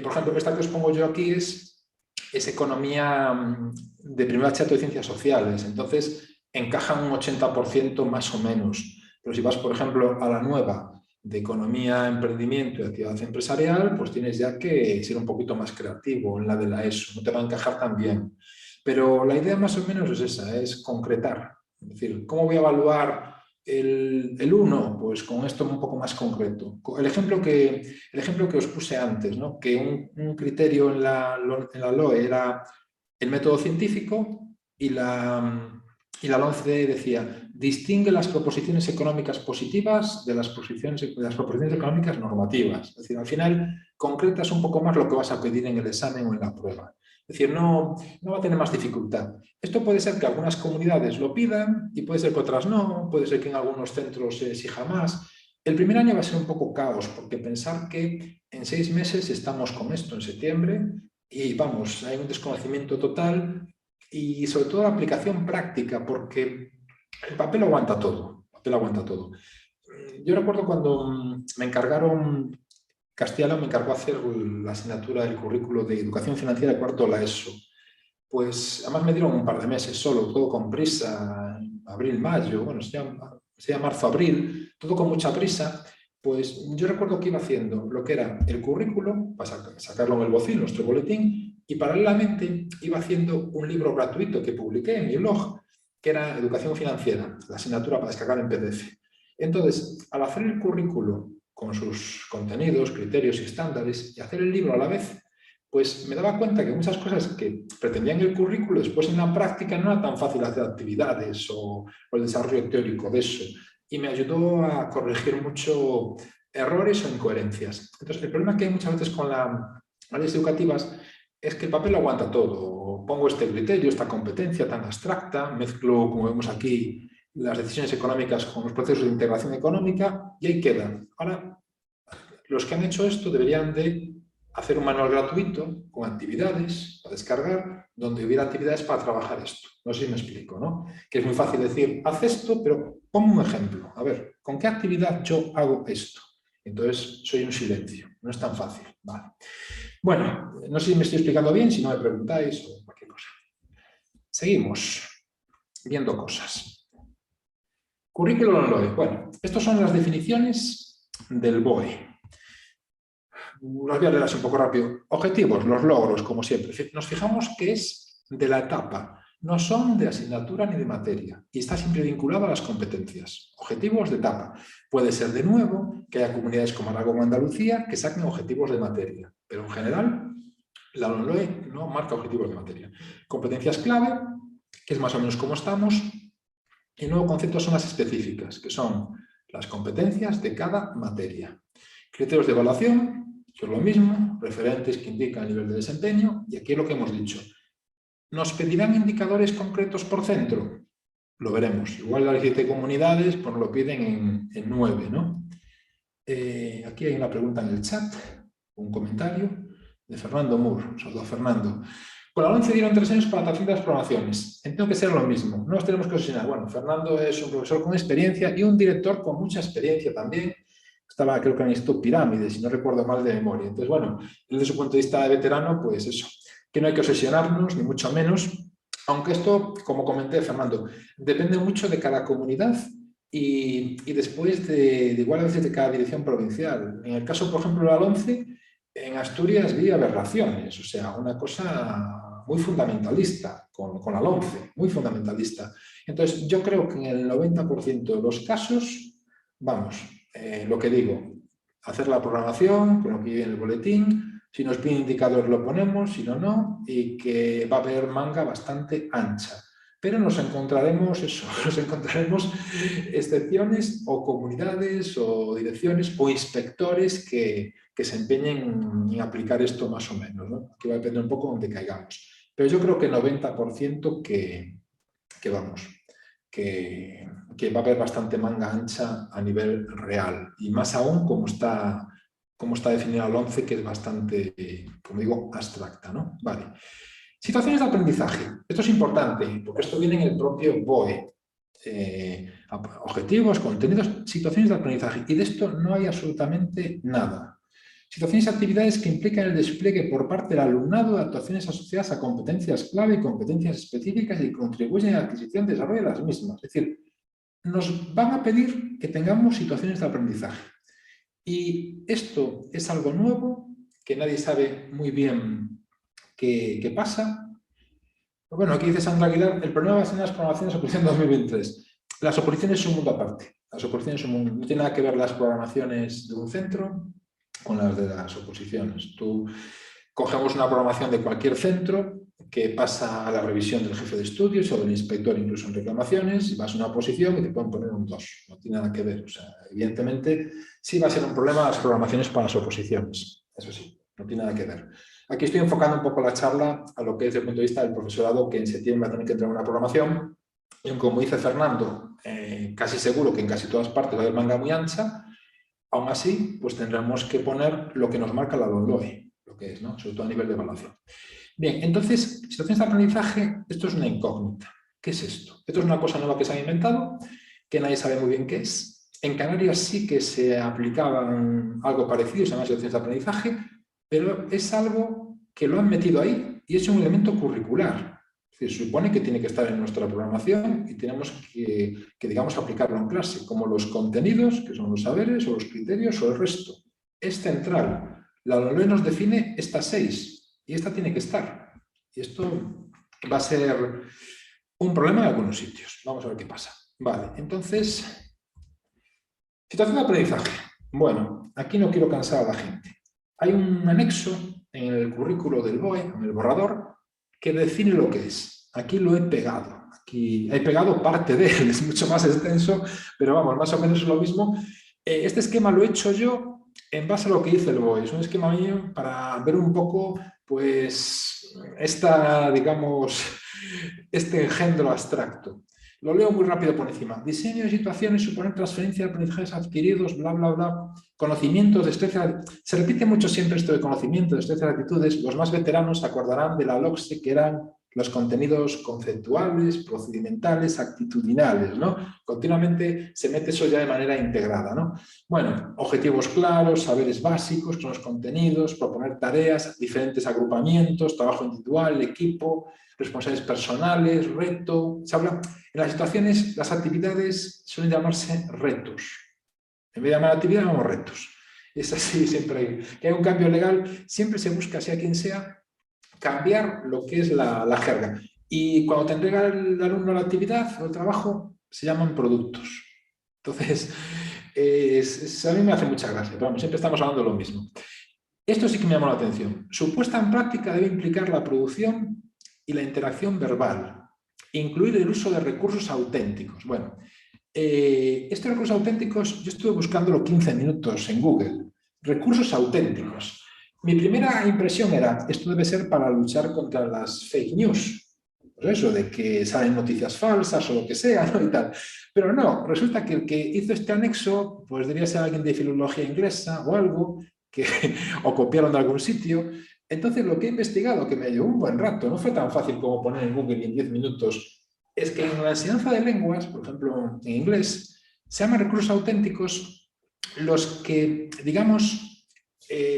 Speaker 2: por ejemplo, esta que os pongo yo aquí es economía de primer bachillerato de ciencias sociales. Entonces, encaja un 80% más o menos. Pero si vas, por ejemplo, a la nueva de economía, emprendimiento y actividad empresarial, pues tienes ya que ser un poquito más creativo en la de la ESO. No te va a encajar tan bien. Pero la idea más o menos es esa, es concretar. Es decir, ¿cómo voy a evaluar El 1, pues con esto un poco más concreto. El ejemplo que os puse antes, ¿no? Que un criterio en la LOE era el método científico y la LOMCE decía, distingue las proposiciones económicas positivas de las proposiciones económicas normativas. Es decir, al final concretas un poco más lo que vas a pedir en el examen o en la prueba. Es decir, no va a tener más dificultad. Esto puede ser que algunas comunidades lo pidan y puede ser que otras no, puede ser que en algunos centros se exija más. El primer año va a ser un poco caos, porque pensar que en 6 meses estamos con esto en septiembre y vamos, hay un desconocimiento total y sobre todo la aplicación práctica, porque el papel aguanta todo. El papel aguanta todo. Yo recuerdo cuando me encargaron... Castilla me encargó hacer la asignatura del currículo de Educación Financiera de cuarto de la ESO. Pues además me dieron un par de meses solo, todo con prisa, abril, mayo, bueno, sería marzo, abril, todo con mucha prisa. Pues yo recuerdo que iba haciendo lo que era el currículo, para sacarlo en el bocín, nuestro boletín, y paralelamente iba haciendo un libro gratuito que publiqué en mi blog, que era Educación Financiera, la asignatura para descargar en PDF. Entonces, al hacer el currículo con sus contenidos, criterios y estándares, y hacer el libro a la vez, pues me daba cuenta que muchas cosas que pretendían el currículo, después en la práctica no era tan fácil hacer actividades o el desarrollo teórico de eso. Y me ayudó a corregir mucho errores o incoherencias. Entonces, el problema que hay muchas veces con las leyes educativas es que el papel aguanta todo. Pongo este criterio, esta competencia tan abstracta, mezclo, como vemos aquí, las decisiones económicas con los procesos de integración económica y ahí queda. Ahora, los que han hecho esto deberían de hacer un manual gratuito con actividades para descargar, donde hubiera actividades para trabajar esto. No sé si me explico, ¿no? Que es muy fácil decir, haz esto, pero ponme un ejemplo. A ver, ¿con qué actividad yo hago esto? Entonces, soy un silencio. No es tan fácil. Vale. Bueno, no sé si me estoy explicando bien, si no me preguntáis o cualquier cosa. Seguimos viendo cosas. Currículo en LOE. Bueno, estas son las definiciones del BOE. Los voy a leer así un poco rápido. Objetivos, los logros, como siempre. Nos fijamos que es de la etapa, no son de asignatura ni de materia y está siempre vinculado a las competencias. Objetivos de etapa. Puede ser de nuevo que haya comunidades como Aragón o Andalucía que saquen objetivos de materia, pero en general la LOE no marca objetivos de materia. Competencias clave, que es más o menos como estamos. Y el nuevo concepto son las específicas, que son las competencias de cada materia. Criterios de evaluación, que es lo mismo, referentes que indican el nivel de desempeño, y aquí es lo que hemos dicho. ¿Nos pedirán indicadores concretos por centro? Lo veremos. Igual las 7 comunidades pues nos lo piden en 9, ¿no? Aquí hay una pregunta en el chat, un comentario de Fernando Moore. Saludos, Fernando. Con la LOMCE dieron 3 años para adaptación de las programaciones. Entiendo que sea lo mismo. No nos tenemos que obsesionar. Bueno, Fernando es un profesor con experiencia y un director con mucha experiencia también. Estaba, creo que en esto Pirámides, si no recuerdo mal de memoria. Entonces, bueno, desde su punto de vista de veterano, pues eso, que no hay que obsesionarnos, ni mucho menos. Aunque esto, como comenté, Fernando, depende mucho de cada comunidad y después de igual a veces de cada dirección provincial. En el caso, por ejemplo, de la LOMCE, en Asturias vi aberraciones, o sea, una cosa muy fundamentalista con la LOMCE, muy fundamentalista. Entonces, yo creo que en el 90% de los casos, vamos, lo que digo, hacer la programación con lo que viene en el boletín, si nos piden indicadores lo ponemos, si no, no, y que va a haber manga bastante ancha. Pero nos encontraremos excepciones o comunidades o direcciones o inspectores que se empeñen en aplicar esto más o menos, ¿no? Que va a depender un poco de donde caigamos. Pero yo creo que el 90% que vamos, que va a haber bastante manga ancha a nivel real. Y más aún como está definida la LOMCE, que es bastante, como digo, abstracta, ¿no? Vale. Situaciones de aprendizaje. Esto es importante, porque esto viene en el propio BOE. Objetivos, contenidos, situaciones de aprendizaje. Y de esto no hay absolutamente nada. Situaciones y actividades que implican el despliegue por parte del alumnado de actuaciones asociadas a competencias clave y competencias específicas y contribuyen a la adquisición y desarrollo de las mismas. Es decir, nos van a pedir que tengamos situaciones de aprendizaje. Y esto es algo nuevo, que nadie sabe muy bien qué pasa. Bueno, aquí dice Sandra Aguilar, el problema va a ser las programaciones a en 2023. Las oposiciones son un mundo aparte. Las oposiciones son no tiene nada que ver las programaciones de un centro con las de las oposiciones. Tú cogemos una programación de cualquier centro que pasa a la revisión del jefe de estudios o del inspector incluso en reclamaciones, y vas a una oposición y te pueden poner un 2. No tiene nada que ver. O sea, evidentemente sí va a ser un problema las programaciones para las oposiciones. Eso sí, no tiene nada que ver. Aquí estoy enfocando un poco la charla a lo que es desde el punto de vista del profesorado, que en septiembre va a tener que entrar en una programación. Y como dice Fernando, casi seguro que en casi todas partes va a haber manga muy ancha. Aún así, pues tendremos que poner lo que nos marca la LOMLOE, lo que es, ¿no? Sobre todo a nivel de evaluación. Bien, entonces, situaciones de aprendizaje, esto es una incógnita. ¿Qué es esto? Esto es una cosa nueva que se ha inventado, que nadie sabe muy bien qué es. En Canarias sí que se aplicaban algo parecido, se llama situaciones de aprendizaje, pero es algo que lo han metido ahí y es un elemento curricular. Se supone que tiene que estar en nuestra programación y tenemos que, digamos, aplicarlo en clase, como los contenidos, que son los saberes o los criterios o el resto. Es central. La LOMLOE nos define estas 6 y esta tiene que estar. Y esto va a ser un problema en algunos sitios. Vamos a ver qué pasa. Vale, entonces, situación de aprendizaje. Bueno, aquí no quiero cansar a la gente. Hay un anexo en el currículo del BOE, en el borrador, que define lo que es. Aquí lo he pegado. Aquí he pegado parte de él, es mucho más extenso, pero vamos, más o menos es lo mismo. Este esquema lo he hecho yo en base a lo que dice el BOE. Es un esquema mío para ver un poco, pues, digamos, este engendro abstracto. Lo leo muy rápido por encima. Diseño de situaciones, suponer transferencia de aprendizajes adquiridos, bla, bla, bla. Conocimientos, destrezas. Se repite mucho siempre esto de conocimiento, destrezas, actitudes. Los más veteranos se acordarán de la LOCSE, que eran los contenidos conceptuales, procedimentales, actitudinales, ¿no? Continuamente se mete eso ya de manera integrada, ¿no? Bueno, objetivos claros, saberes básicos, son los contenidos, proponer tareas, diferentes agrupamientos, trabajo individual, equipo, responsables personales, reto. Se habla, en las situaciones, las actividades suelen llamarse retos. En vez de llamar actividad, llamamos retos. Es así siempre. Que hay un cambio legal, siempre se busca, sea quien sea, cambiar lo que es la jerga. Y cuando te entrega el alumno la actividad o el trabajo, se llaman productos. Entonces, a mí me hace mucha gracia, pero vamos, siempre estamos hablando de lo mismo. Esto sí que me llamó la atención. Su puesta en práctica debe implicar la producción y la interacción verbal, incluir el uso de recursos auténticos. Bueno, estos recursos auténticos, yo estuve buscándolo 15 minutos en Google. Recursos auténticos. Mi primera impresión era, esto debe ser para luchar contra las fake news. Pues eso, de que salen noticias falsas o lo que sea, ¿no? Y tal. Pero no, resulta que el que hizo este anexo, pues debería ser alguien de filología inglesa o algo, o copiaron de algún sitio. Entonces lo que he investigado, que me llevó un buen rato, no fue tan fácil como poner en Google y en 10 minutos, es que en la enseñanza de lenguas, por ejemplo en inglés, se llaman recursos auténticos los que, digamos,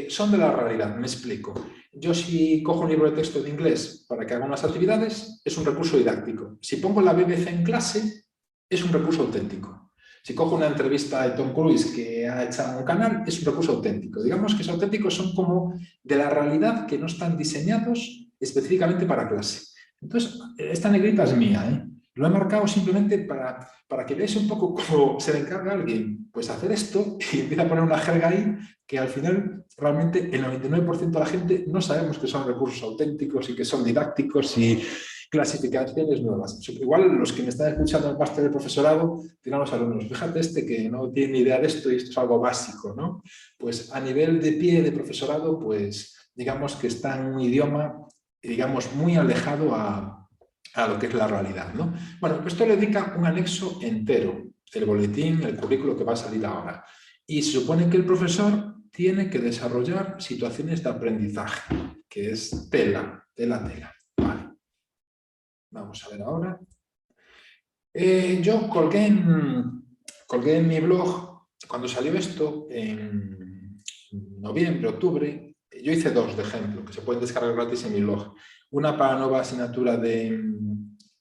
Speaker 2: son de la realidad. Me explico. Yo si cojo un libro de texto de inglés para que haga unas actividades, es un recurso didáctico. Si pongo la BBC en clase, es un recurso auténtico. Si cojo una entrevista de Tom Cruise que ha echado un canal, es un recurso auténtico. Digamos que esos auténticos son como de la realidad, que no están diseñados específicamente para clase. Entonces, esta negrita es mía, ¿eh? Lo he marcado simplemente para que veáis un poco cómo se le encarga a alguien, pues hacer esto y empieza a poner una jerga ahí que al final realmente el 99% de la gente no sabemos que son recursos auténticos y que son didácticos y clasificaciones nuevas. Igual los que me están escuchando en parte del profesorado dirán los alumnos, fíjate que no tiene ni idea de esto y esto es algo básico, ¿no? Pues a nivel de pie de profesorado, pues digamos que está en un idioma, digamos, muy alejado a lo que es la realidad, ¿no? Bueno, pues esto le dedica un anexo entero, el boletín, el currículo que va a salir ahora. Y se supone que el profesor tiene que desarrollar situaciones de aprendizaje, que es tela. Vale. Vamos a ver ahora. Yo colgué en mi blog, cuando salió esto, en noviembre, octubre, yo hice 2 de ejemplo, que se pueden descargar gratis en mi blog. Una para nueva asignatura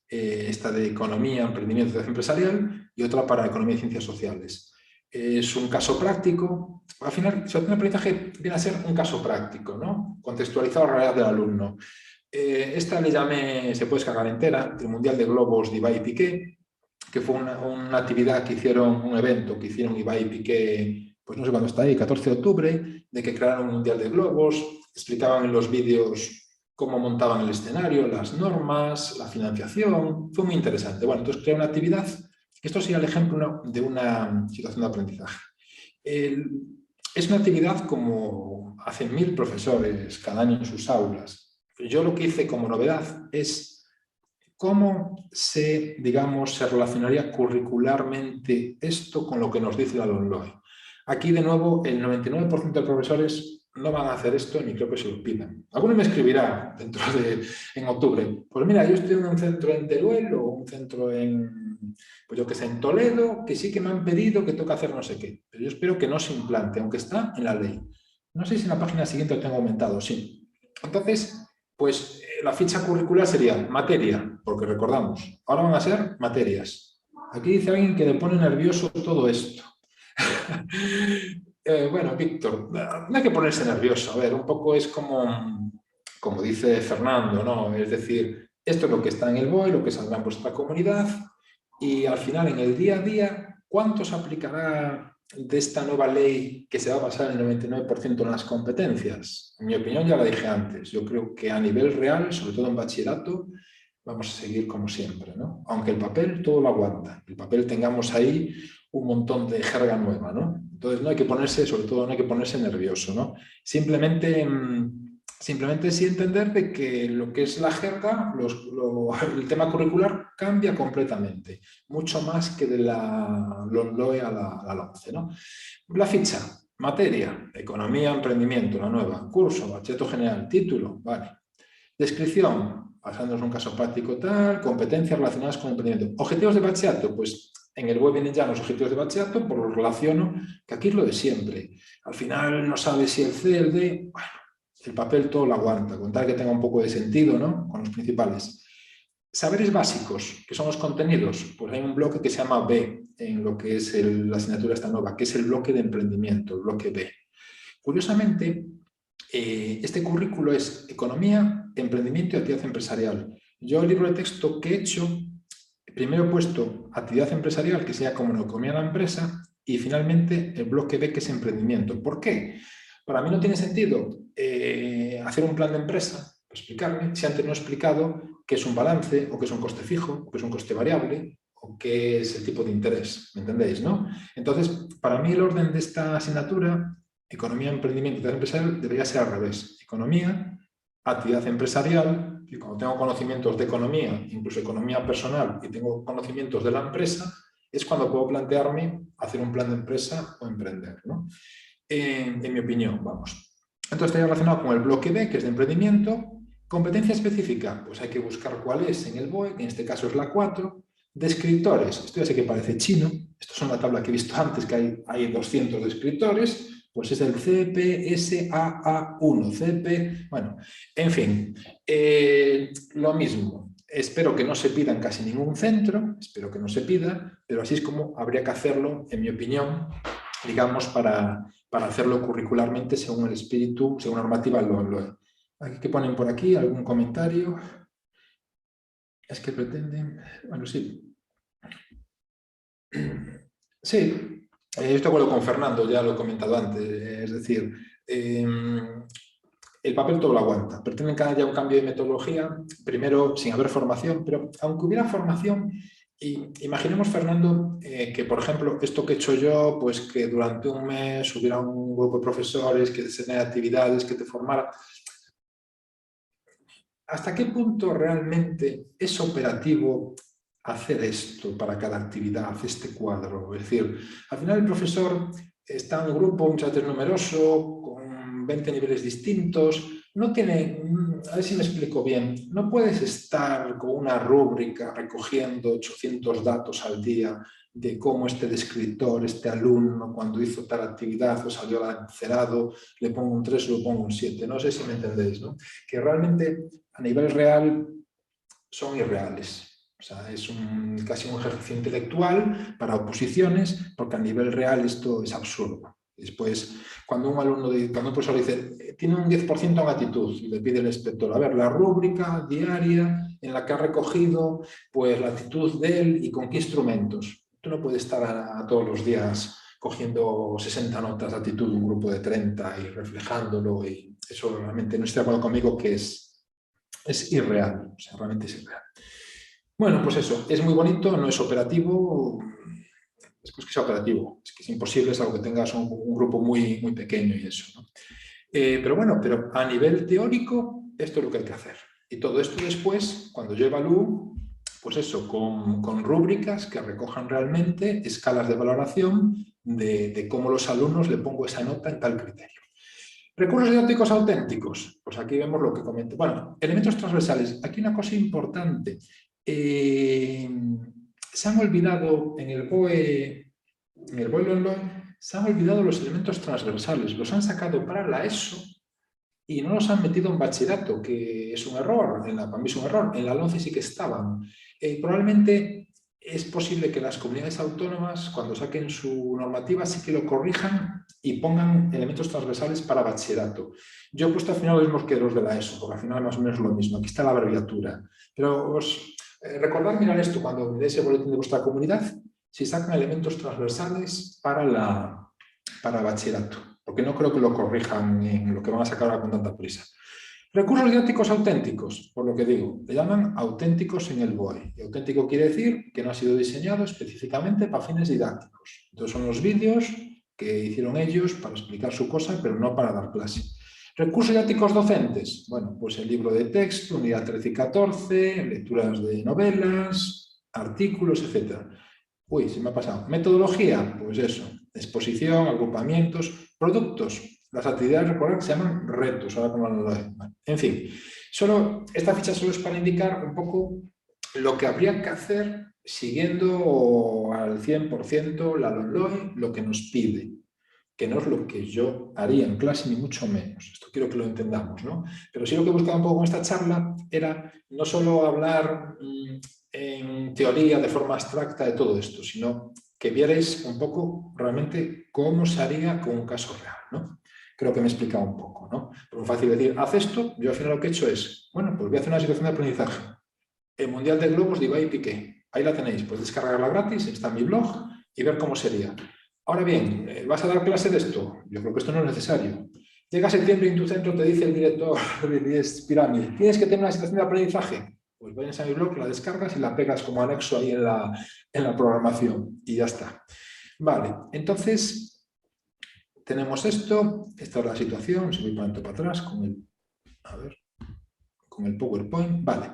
Speaker 2: esta de Economía, Emprendimiento y Educación Empresarial, y otra para Economía y Ciencias Sociales. Es un caso práctico. Al final, situación de aprendizaje viene a ser un caso práctico, ¿no? Contextualizado a la realidad del alumno. Esta le llamé, se puede descargar entera, el Mundial de Globos de Ibai y Piqué, que fue una actividad que hicieron, un evento que hicieron Ibai y Piqué, pues no sé cuándo está ahí, 14 de octubre, de que crearon un mundial de globos, explicaban en los vídeos cómo montaban el escenario, las normas, la financiación, fue muy interesante. Bueno, entonces creé una actividad, esto sería el ejemplo de una situación de aprendizaje. Es una actividad como hacen 1000 profesores cada año en sus aulas. Yo lo que hice como novedad es cómo se, digamos, se relacionaría curricularmente esto con lo que nos dice la LOMLOE. Aquí, de nuevo, el 99% de profesores no van a hacer esto ni creo que se lo pidan. Alguno me escribirá en octubre, pues mira, yo estoy en un centro en Teruel o un centro en, pues yo que sé, en Toledo, que sí que me han pedido que toca hacer no sé qué, pero yo espero que no se implante, aunque está en la ley. No sé si en la página siguiente lo tengo aumentado, sí. Entonces, pues la ficha curricular sería materia, porque recordamos, ahora van a ser materias. Aquí dice alguien que le pone nervioso todo esto. Bueno, Víctor, no hay que ponerse nervioso. A ver, un poco es como dice Fernando, ¿no? Es decir, esto es lo que está en el BOE, lo que saldrá en vuestra comunidad y al final, en el día a día, ¿cuánto se aplicará de esta nueva ley que se va a basar en el 99% en las competencias? En mi opinión, ya la dije antes, yo creo que a nivel real, sobre todo en bachillerato, vamos a seguir como siempre, ¿no? Aunque el papel todo lo aguanta, el papel tengamos ahí un montón de jerga nueva, ¿no? Entonces no hay que ponerse, sobre todo no hay que ponerse nervioso, ¿no? Simplemente sí entender de que lo que es la jerga, el tema curricular cambia completamente, mucho más que de la LOMLOE a la LOMCE, ¿no? La ficha, materia, economía, emprendimiento, la nueva, curso, bachillerato general, título, vale. Descripción, basándonos en un caso práctico tal, competencias relacionadas con el emprendimiento. Objetivos de bachillerato, pues en el web vienen ya los objetivos de bachillerato, por lo relaciono, que aquí es lo de siempre. Al final no sabes si el C, el D, bueno, el papel todo lo aguanta, con tal que tenga un poco de sentido, ¿no? Con los principales. Saberes básicos, que son los contenidos, pues hay un bloque que se llama B, en lo que es la asignatura esta nueva, que es el bloque de emprendimiento, el bloque B. Curiosamente, este currículo es economía, emprendimiento y actividad empresarial. Yo el libro de texto que he hecho, primero he puesto actividad empresarial, que sea como la economía de la empresa, y finalmente el bloque B, que es emprendimiento. ¿Por qué? Para mí no tiene sentido hacer un plan de empresa, explicarme, si antes no he explicado qué es un balance, o qué es un coste fijo, o qué es un coste variable, o qué es el tipo de interés, ¿me entendéis, no? Entonces, para mí el orden de esta asignatura, economía, emprendimiento y actividad empresarial, debería ser al revés. Economía, actividad empresarial, y cuando tengo conocimientos de economía, incluso economía personal, y tengo conocimientos de la empresa, es cuando puedo plantearme hacer un plan de empresa o emprender, ¿no? En mi opinión, vamos. Entonces estaría relacionado con el bloque B, que es de emprendimiento. Competencia específica, pues hay que buscar cuál es en el BOE, que en este caso es la 4. Descriptores, esto ya sé que parece chino, esto es una tabla que he visto antes, que hay 200 descriptores, pues es el CPSAA1, CP, bueno, en fin, lo mismo. Espero que no se pida en casi ningún centro, espero que no se pida, pero así es como habría que hacerlo, en mi opinión, digamos, para hacerlo curricularmente según el espíritu, según la normativa LOE. ¿Qué ponen por aquí? ¿Algún comentario? Es que pretenden... Bueno, sí. Sí, yo estoy de acuerdo con Fernando, ya lo he comentado antes. Es decir, el papel todo lo aguanta. Pretenden que haya un cambio de metodología, primero sin haber formación, pero aunque hubiera formación, imaginemos, Fernando, que por ejemplo esto que he hecho yo, pues que durante un mes hubiera un grupo de profesores que diseñara actividades, que te formara. ¿Hasta qué punto realmente es operativo hacer esto para cada actividad, este cuadro? Es decir, al final el profesor está en un grupo, muchas veces numeroso, con 20 niveles distintos, no tiene, a ver si me explico bien, no puedes estar con una rúbrica recogiendo 800 datos al día de cómo este descriptor, este alumno, cuando hizo tal actividad o salió lancerado, le pongo un 3 o le pongo un 7. No sé si me entendéis, ¿no? Que realmente a nivel real son irreales. O sea, es casi un ejercicio intelectual para oposiciones, porque a nivel real esto es absurdo. Después, cuando un profesor dice, tiene un 10% en actitud, y le pide el inspector, a ver, la rúbrica diaria en la que ha recogido pues, la actitud de él y con qué instrumentos. Tú no puedes estar a todos los días cogiendo 60 notas de actitud de un grupo de 30 y reflejándolo, y eso realmente no estoy de acuerdo conmigo que es irreal, o sea, realmente es irreal. Bueno, pues eso, es muy bonito, no es operativo. Después que sea operativo, es que es imposible, es algo que tengas un grupo muy, muy pequeño y eso, ¿no? Pero bueno, pero a nivel teórico, esto es lo que hay que hacer. Y todo esto después, cuando yo evalúo, pues eso, con rúbricas que recojan realmente escalas de valoración de cómo los alumnos le pongo esa nota en tal criterio. Recursos didácticos auténticos, pues aquí vemos lo que comento. Bueno, elementos transversales, aquí una cosa importante. Se han olvidado en el BOE LOE, se han olvidado los elementos transversales, los han sacado para la ESO y no los han metido en bachillerato, que es un error, para mí es un error, en la LOMCE sí que estaban. Probablemente es posible que las comunidades autónomas, cuando saquen su normativa, sí que lo corrijan y pongan elementos transversales para bachillerato. Yo he puesto al final los mismos que los de la ESO, porque al final más o menos es lo mismo, aquí está la abreviatura. Pero recordad mirar esto cuando miréis el boletín de vuestra comunidad, si sacan elementos transversales para bachillerato, porque no creo que lo corrijan en lo que van a sacar ahora con tanta prisa. Recursos didácticos auténticos, por lo que digo, le llaman auténticos en el BOE. Y auténtico quiere decir que no ha sido diseñado específicamente para fines didácticos. Entonces son los vídeos que hicieron ellos para explicar su cosa, pero no para dar clase. Recursos didácticos docentes, bueno, pues el libro de texto, unidad 13 y 14, lecturas de novelas, artículos, etc. Uy, se me ha pasado. Metodología, pues eso, exposición, agrupamientos, productos. Las actividades, recordad que se llaman retos, ahora como lo doy. En fin, esta ficha solo es para indicar un poco lo que habría que hacer siguiendo al 100% la LOMLOE, lo que nos pide, que no es lo que yo haría en clase, ni mucho menos. Esto quiero que lo entendamos, ¿no? Pero sí lo que buscaba un poco con esta charla era no solo hablar en teoría, de forma abstracta de todo esto, sino que vierais un poco realmente cómo se haría con un caso real, ¿no? Creo que me he explicado un poco, ¿no? Pero es fácil decir, haz esto, yo al final lo que he hecho es, bueno, pues voy a hacer una situación de aprendizaje. El Mundial de Globos de Ibai y Piqué, ahí la tenéis, podéis descargarla gratis, está en mi blog y ver cómo sería. Ahora bien, ¿vas a dar clase de esto? Yo creo que esto no es necesario. Llega septiembre y en tu centro te dice el director de Pirámide, tienes que tener una situación de aprendizaje. Pues vienes a mi blog, la descargas y la pegas como anexo ahí en la programación y ya está. Vale, entonces tenemos esto, esta es la situación, si voy para atrás con el PowerPoint, vale.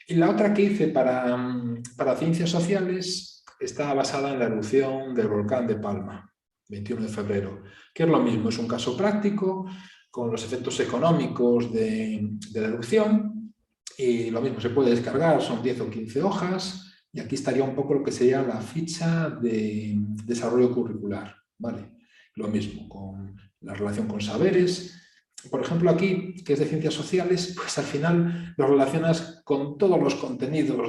Speaker 2: Y la otra que hice para ciencias sociales está basada en la erupción del volcán de Palma, 21 de febrero, que es lo mismo, es un caso práctico con los efectos económicos de la erupción y lo mismo, se puede descargar, son 10 o 15 hojas y aquí estaría un poco lo que sería la ficha de desarrollo curricular, ¿vale? Lo mismo, con la relación con saberes. Por ejemplo, aquí, que es de ciencias sociales, pues al final lo relacionas con todos los contenidos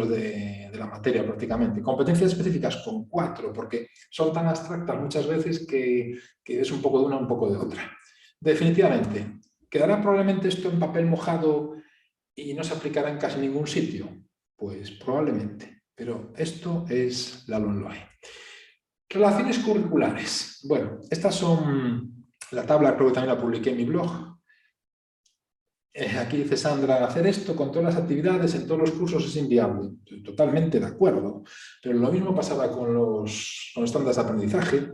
Speaker 2: de la materia prácticamente. Competencias específicas con 4, porque son tan abstractas muchas veces que es un poco de una, un poco de otra. Definitivamente, ¿quedará probablemente esto en papel mojado y no se aplicará en casi ningún sitio? Pues probablemente, pero esto es la LOMLOE. Relaciones curriculares. Bueno, estas son la tabla, creo que también la publiqué en mi blog. Aquí dice Sandra, hacer esto con todas las actividades en todos los cursos es inviable. Estoy totalmente de acuerdo, pero lo mismo pasaba con los estándares de aprendizaje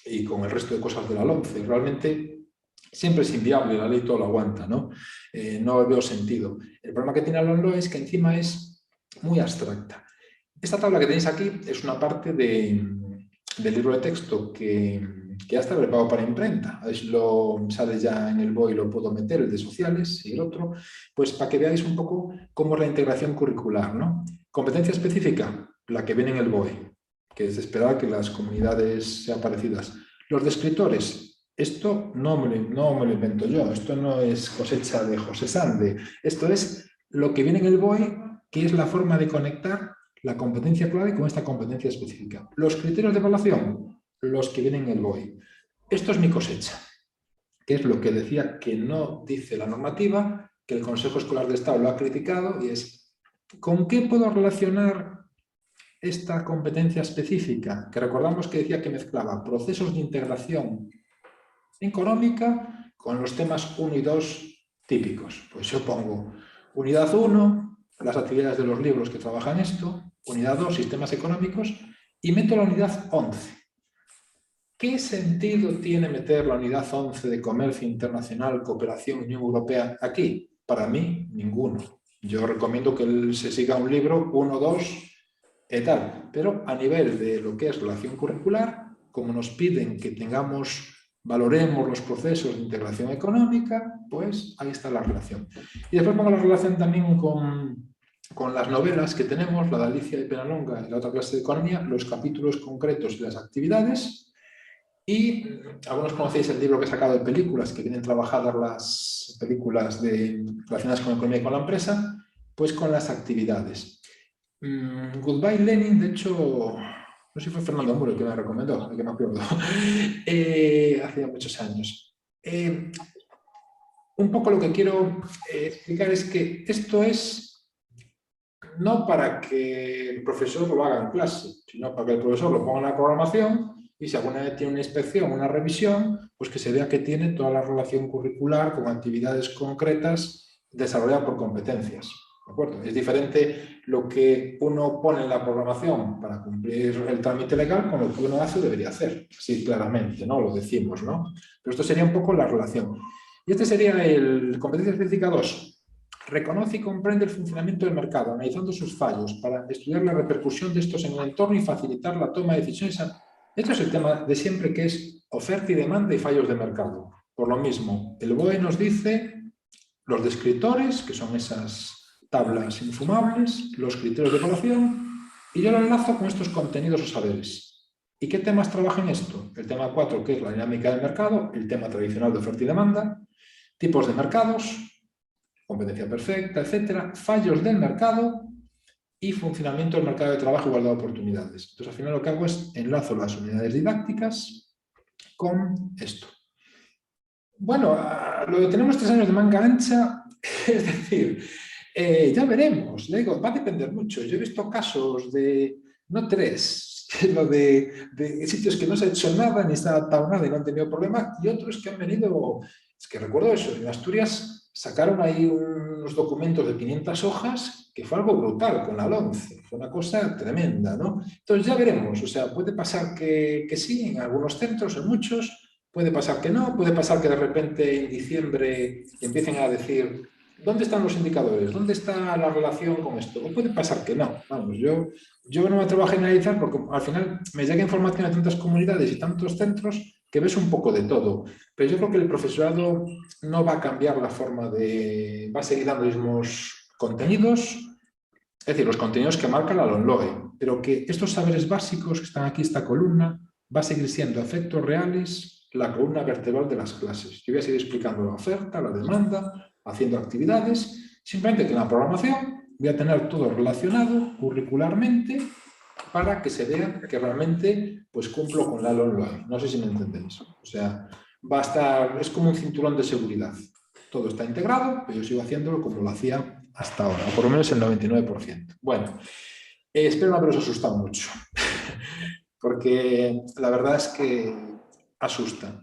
Speaker 2: y con el resto de cosas de la LOMCE. Realmente siempre es inviable, la ley todo lo aguanta, ¿no? No veo sentido. El problema que tiene la LOMLOE es que encima es muy abstracta. Esta tabla que tenéis aquí es una parte del libro de texto que ya está preparado para imprenta. Sale ya en el BOE y lo puedo meter, el de sociales y el otro, pues para que veáis un poco cómo es la integración curricular, ¿no? Competencia específica, la que viene en el BOE, que es de esperar que las comunidades sean parecidas. Los descriptores, esto no me lo invento yo, esto no es cosecha de José Sande, esto es lo que viene en el BOE, que es la forma de conectar la competencia clave con esta competencia específica. Los criterios de evaluación, los que vienen en el BOE. Esto es mi cosecha, que es lo que decía que no dice la normativa, que el Consejo Escolar de Estado lo ha criticado, y es ¿con qué puedo relacionar esta competencia específica? Que recordamos que decía que mezclaba procesos de integración económica con los temas 1 y 2 típicos. Pues yo pongo unidad 1, las actividades de los libros que trabajan esto, unidad 2, sistemas económicos, y meto la unidad 11. ¿Qué sentido tiene meter la unidad 11 de Comercio Internacional, Cooperación, Unión Europea aquí? Para mí, ninguno. Yo recomiendo que se siga un libro 1, 2 y tal, pero a nivel de lo que es relación curricular, como nos piden que valoremos los procesos de integración económica, pues ahí está la relación. Y después pongo la relación también con las novelas que tenemos, la de Alicia de Penalonga y la otra clase de economía, los capítulos concretos y las actividades. Y algunos conocéis el libro que he sacado de películas, que vienen trabajadas las películas relacionadas con la economía y con la empresa, pues con las actividades. Goodbye Lenin, de hecho, no sé si fue Fernando Muro el que me recomendó, el que me acuerdo, hace ya muchos años. Un poco lo que quiero explicar es que esto es no para que el profesor lo haga en clase, sino para que el profesor lo ponga en la programación y si alguna vez tiene una inspección, una revisión, pues que se vea que tiene toda la relación curricular con actividades concretas desarrolladas por competencias. ¿De acuerdo? Es diferente lo que uno pone en la programación para cumplir el trámite legal con lo que uno hace o debería hacer. Así claramente, ¿no? Lo decimos, ¿no? Pero esto sería un poco la relación. Y este sería el competencia específica 2. Reconoce y comprende el funcionamiento del mercado, analizando sus fallos, para estudiar la repercusión de estos en el entorno y facilitar la toma de decisiones. Esto es el tema de siempre, que es oferta y demanda y fallos de mercado. Por lo mismo, el BOE nos dice los descriptores, que son esas tablas infumables, los criterios de evaluación, y yo lo enlazo con estos contenidos o saberes. ¿Y qué temas trabajan esto? El tema 4, que es la dinámica del mercado, el tema tradicional de oferta y demanda, tipos de mercados, competencia perfecta, etcétera, fallos del mercado y funcionamiento del mercado de trabajo, igualdad de oportunidades. Entonces, al final lo que hago es enlazo las unidades didácticas con esto. Bueno, lo que tenemos 3 años de manga ancha, es decir, ya veremos, le digo, va a depender mucho. Yo he visto casos de, no 3, de sitios que no se ha hecho nada, ni se ha adaptado nada y no han tenido problema, y otros que han venido, es que recuerdo eso, en Asturias sacaron ahí unos documentos de 500 hojas, que fue algo brutal con la LOMCE, fue una cosa tremenda, ¿no? Entonces ya veremos, o sea, puede pasar que sí, en algunos centros, en muchos, puede pasar que no, puede pasar que de repente en diciembre empiecen a decir ¿dónde están los indicadores? ¿Dónde está la relación con esto? O puede pasar que no. Vamos, yo no me atrevo a generalizar porque al final me llega información de tantas comunidades y tantos centros que ves un poco de todo. Pero yo creo que el profesorado no va a cambiar la forma de... va a seguir dando los mismos contenidos, es decir, los contenidos que marca la LOMLOE, pero que estos saberes básicos que están aquí, esta columna, va a seguir siendo efectos reales la columna vertebral de las clases. Yo voy a seguir explicando la oferta, la demanda, haciendo actividades, simplemente que en la programación voy a tener todo relacionado curricularmente para que se vea que realmente pues cumplo con la LOMLOE. No sé si me entendéis. O sea, va a estar, es como un cinturón de seguridad. Todo está integrado, pero yo sigo haciéndolo como lo hacía hasta ahora, o por lo menos el 99%. Bueno, espero no haberos asustado mucho, porque la verdad es que asusta.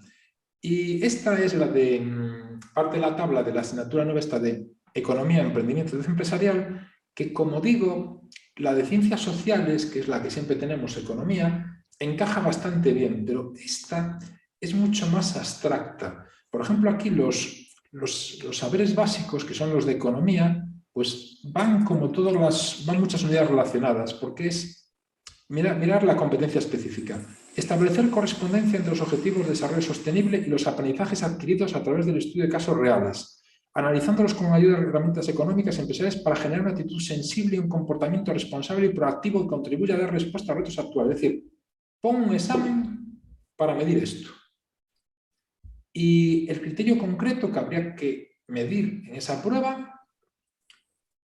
Speaker 2: Y esta es la de parte de la tabla de la asignatura nueva, esta de Economía, Emprendimiento y Desarrollo Empresarial, que como digo, la de Ciencias Sociales, que es la que siempre tenemos, Economía, encaja bastante bien, pero esta es mucho más abstracta. Por ejemplo, aquí los saberes básicos, que son los de Economía, pues van como van muchas unidades relacionadas, porque es mirar la competencia específica. Establecer correspondencia entre los objetivos de desarrollo sostenible y los aprendizajes adquiridos a través del estudio de casos reales, analizándolos con ayuda de herramientas económicas y empresariales para generar una actitud sensible y un comportamiento responsable y proactivo que contribuya a dar respuesta a retos actuales. Es decir, pon un examen para medir esto. Y el criterio concreto que habría que medir en esa prueba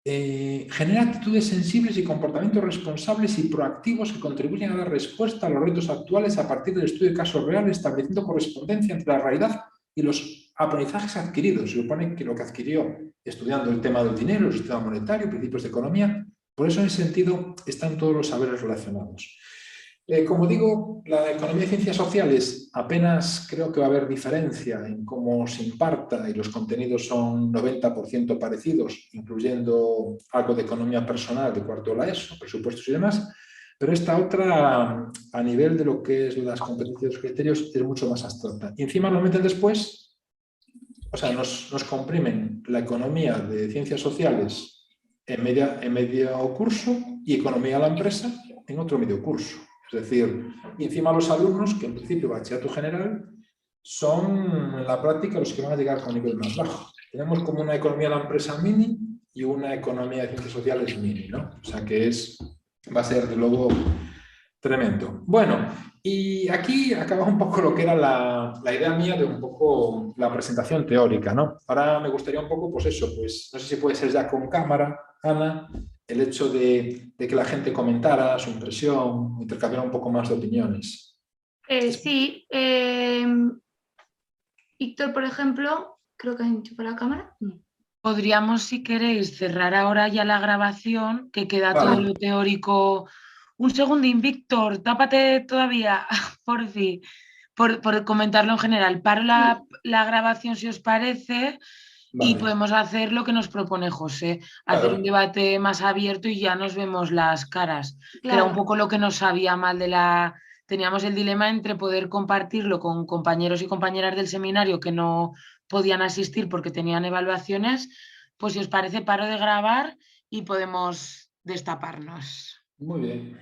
Speaker 2: genera actitudes sensibles y comportamientos responsables y proactivos que contribuyen a dar respuesta a los retos actuales a partir del estudio de casos reales, estableciendo correspondencia entre la realidad y los aprendizajes adquiridos. Se supone que lo que adquirió estudiando el tema del dinero, el sistema monetario, principios de economía, por eso en ese sentido están todos los saberes relacionados. Como digo, la economía y ciencias sociales apenas creo que va a haber diferencia en cómo se imparta y los contenidos son 90% parecidos, incluyendo algo de economía personal de cuarto de la ESO, presupuestos y demás, pero esta otra, a nivel de lo que es las competencias y los criterios, es mucho más abstracta. Y encima nos meten después, o sea, nos comprimen la economía de ciencias sociales en medio curso y economía de la empresa en otro medio curso. Es decir, y encima los alumnos, que en principio bachillerato general, son en la práctica los que van a llegar con nivel más bajo. Tenemos como una economía de la empresa mini y una economía de ciencias sociales mini, ¿no? O sea que va a ser de luego tremendo. Bueno, y aquí acaba un poco lo que era la idea mía de un poco la presentación teórica, ¿no? Ahora me gustaría un poco, pues eso, pues no sé si puede ser ya con cámara, Ana, el hecho de que la gente comentara su impresión, intercambiara un poco más de opiniones.
Speaker 1: Sí, Víctor, por ejemplo, creo que ha enchufado la cámara. No.
Speaker 4: Podríamos, si queréis, cerrar ahora ya la grabación, que queda
Speaker 2: Vale.
Speaker 4: todo lo teórico. Un segundín, Víctor, tápate todavía, por fin, por comentarlo en general. Paro la grabación si os parece y
Speaker 2: Vale.
Speaker 4: podemos hacer lo que nos propone José, hacer
Speaker 2: Claro.
Speaker 4: un debate más abierto y ya nos vemos las caras, que era un
Speaker 1: Claro.
Speaker 4: poco lo que nos sabía mal de la... Teníamos el dilema entre poder compartirlo con compañeros y compañeras del seminario que no podían asistir porque tenían evaluaciones. Pues si os parece, paro de grabar y podemos destaparnos.
Speaker 2: Muy bien.